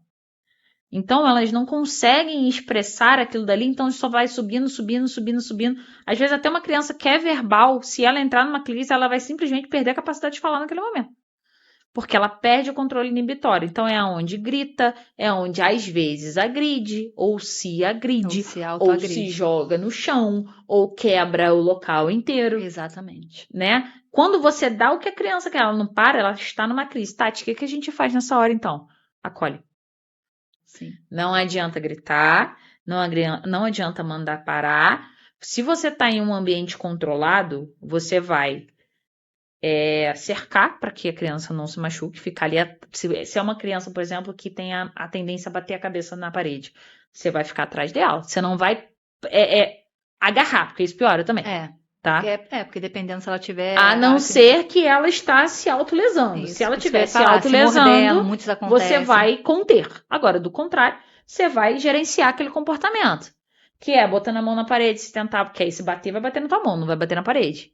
Então, elas não conseguem expressar aquilo dali, então só vai subindo. Às vezes, até uma criança que é verbal, se ela entrar numa crise, ela vai simplesmente perder a capacidade de falar naquele momento. Porque ela perde o controle inibitório. Então, é onde grita, é onde às vezes agride, ou se agride, ou se joga no chão, ou quebra o local inteiro.
Exatamente.
Né? Quando você dá o que a criança quer, ela não para, ela está numa crise. Tati, o que a gente faz nessa hora, então? Acolhe.
Sim.
Não adianta gritar, não adianta mandar parar. Se você está em um ambiente controlado, você vai cercar para que a criança não se machuque, ficar ali. Se é uma criança, por exemplo, que tem a tendência a bater a cabeça na parede, você vai ficar atrás dela. Você não vai agarrar, porque isso piora também. Tá?
Porque dependendo se ela tiver...
A não ser que ela está se autolesando. Se ela estiver se autolesando, você vai conter. Agora, do contrário, você vai gerenciar aquele comportamento. Que é botando a mão na parede, se tentar, porque aí se bater, vai bater na tua mão, não vai bater na parede.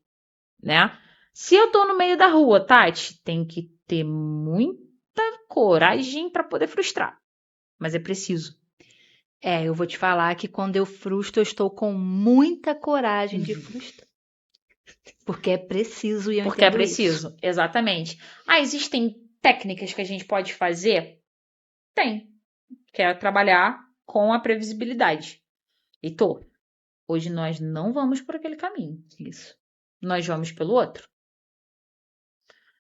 Né? Se eu tô no meio da rua, Tati, tem que ter muita coragem para poder frustrar. Mas é preciso.
Eu vou te falar que quando eu frustro, eu estou com muita coragem de frustrar. Porque é preciso e eu
Porque é preciso, isso. Exatamente. Existem técnicas que a gente pode fazer? Tem. Que é trabalhar com a previsibilidade. Heitor, hoje nós não vamos por aquele caminho. Isso. Nós vamos pelo outro.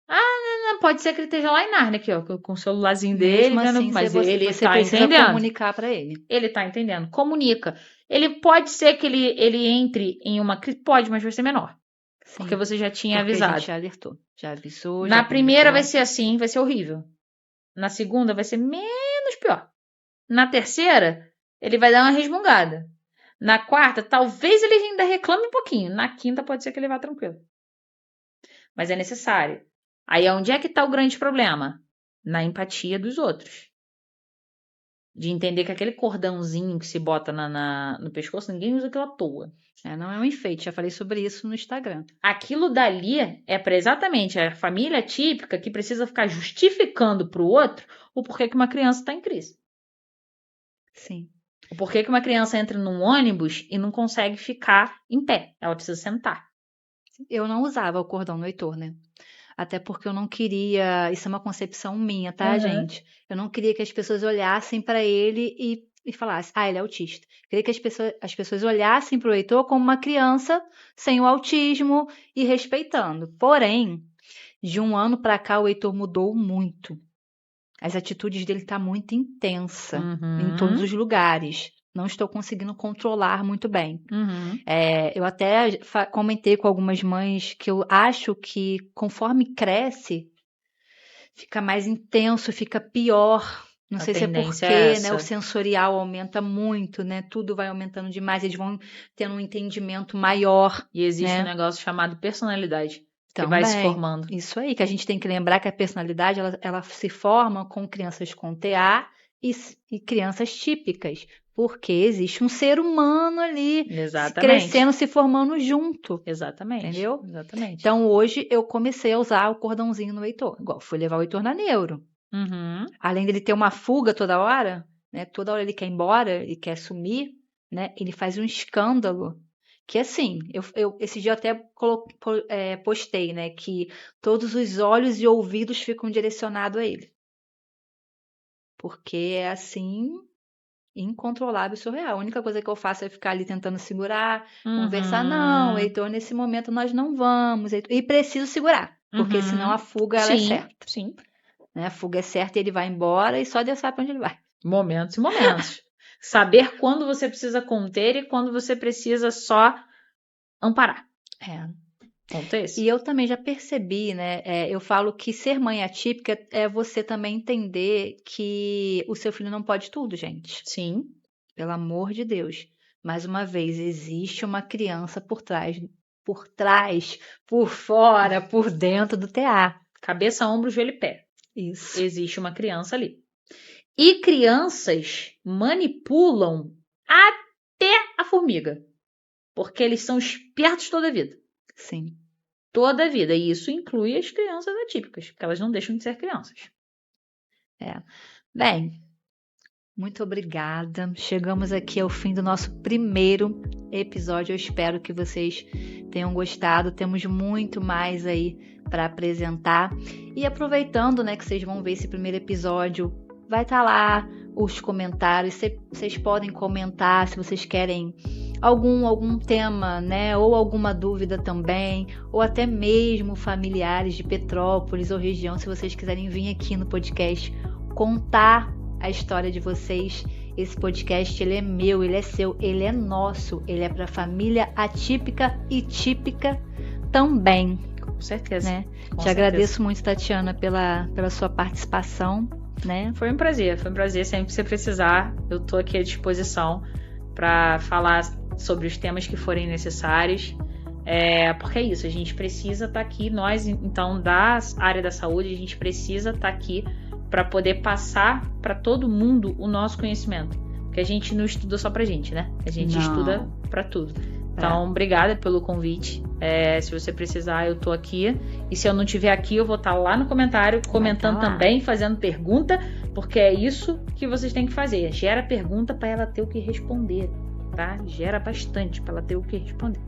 Não, pode ser que ele esteja lá em Nárnia, aqui, ó, com o celularzinho dele,
assim,
mas ele está entendendo. Comunicar para ele. Ele está entendendo. Comunica. Ele pode ser que ele entre em uma crise, pode, mas vai ser menor. Sim, porque você já tinha avisado.
A gente já alertou. Já avisou.
Na primeira vai ser assim, vai ser horrível. Na segunda vai ser menos pior. Na terceira, ele vai dar uma resmungada. Na quarta, talvez ele ainda reclame um pouquinho. Na quinta, pode ser que ele vá tranquilo. Mas é necessário. Aí, onde é que está o grande problema? Na empatia dos outros. De entender que aquele cordãozinho que se bota no pescoço, ninguém usa aquilo à toa.
Não é um enfeite, já falei sobre isso no Instagram.
Aquilo dali é para exatamente a família típica que precisa ficar justificando para o outro o porquê que uma criança está em crise.
Sim.
O porquê que uma criança entra num ônibus e não consegue ficar em pé. Ela precisa sentar.
Eu não usava o cordão no Heitor, né? Até porque eu não queria... Isso é uma concepção minha, tá, gente? Eu não queria que as pessoas olhassem para ele e falassem, ele é autista. Eu queria que as pessoas olhassem para o Heitor como uma criança sem o autismo e respeitando. Porém, de um ano para cá, o Heitor mudou muito. As atitudes dele estão muito intensa em todos os lugares. Não estou conseguindo controlar muito bem. Eu até comentei com algumas mães que eu acho que conforme cresce, fica mais intenso, fica pior. Não sei se é porque, né, o sensorial aumenta muito, né? Tudo vai aumentando demais, eles vão tendo um entendimento maior.
E existe um negócio chamado personalidade. Que
Também,
vai se formando.
Isso aí, que a gente tem que lembrar que a personalidade ela se forma com crianças com TA e crianças típicas, porque existe um ser humano ali crescendo, se formando junto.
Exatamente.
Entendeu?
Exatamente.
Então hoje eu comecei a usar o cordãozinho no Heitor. Igual fui levar o Heitor na neuro. Além dele ter uma fuga toda hora, né? Toda hora ele quer ir embora, ele quer sumir, né? Ele faz um escândalo. Que assim, esse dia eu até postei, né, que todos os olhos e ouvidos ficam direcionados a ele. Porque é assim, incontrolável e surreal. A única coisa que eu faço é ficar ali tentando segurar, conversar. Não, Heitor, nesse momento nós não vamos. Heitor. E preciso segurar, porque senão a fuga ela é certa.
Sim.
Né? A fuga é certa e ele vai embora e só Deus sabe para onde ele vai.
Momentos e momentos. Saber quando você precisa conter e quando você precisa só amparar. Ponto esse.
E eu também já percebi, né? Eu falo que ser mãe atípica é você também entender que o seu filho não pode tudo, gente.
Sim.
Pelo amor de Deus. Mais uma vez, existe uma criança por trás, por fora, por dentro do TA.
Cabeça, ombro, joelho e pé.
Isso.
Existe uma criança ali. E crianças manipulam até a formiga. Porque eles são espertos toda a vida.
Sim.
Toda a vida. E isso inclui as crianças atípicas, porque elas não deixam de ser crianças.
Bem, muito obrigada. Chegamos aqui ao fim do nosso primeiro episódio. Eu espero que vocês tenham gostado. Temos muito mais aí para apresentar. E aproveitando, né, que vocês vão ver esse primeiro episódio, vai estar lá os comentários. Vocês podem comentar se vocês querem algum tema, né, ou alguma dúvida também, ou até mesmo familiares de Petrópolis ou região, se vocês quiserem vir aqui no podcast contar a história de vocês. Esse podcast, ele é meu, ele é seu, ele é nosso, ele é para família atípica e típica também.
Com certeza.
Né?
Com
Te agradeço muito, Tatiana, pela sua participação. Né?
Foi um prazer. Sempre que você precisar, eu estou aqui à disposição para falar sobre os temas que forem necessários. Porque é isso, a gente precisa estar aqui, nós, então, da área da saúde, a gente precisa estar aqui para poder passar para todo mundo o nosso conhecimento. Porque a gente não estuda só pra gente, né? A gente estuda para tudo. Então, obrigada pelo convite. Se você precisar, eu tô aqui. E se eu não estiver aqui, eu vou estar lá no comentário, comentando também, fazendo pergunta, porque é isso que vocês têm que fazer. Gera pergunta para ela ter o que responder, tá? Gera bastante para ela ter o que responder.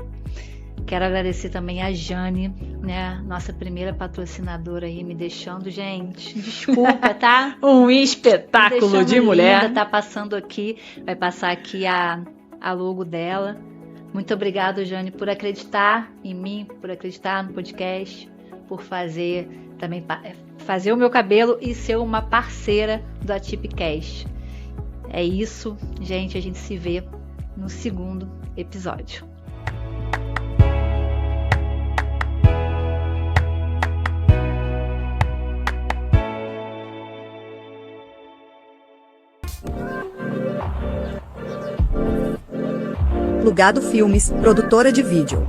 Quero agradecer também a Jane, né? Nossa primeira patrocinadora aí, me deixando, gente. Desculpa, tá?
Um espetáculo de mulher.
Linda, tá passando aqui, vai passar aqui a logo dela. Muito obrigada, Jane, por acreditar em mim, por acreditar no podcast, por fazer o meu cabelo e ser uma parceira do Atipcast. É isso, gente. A gente se vê no segundo episódio.
Plugado Filmes, produtora de vídeo.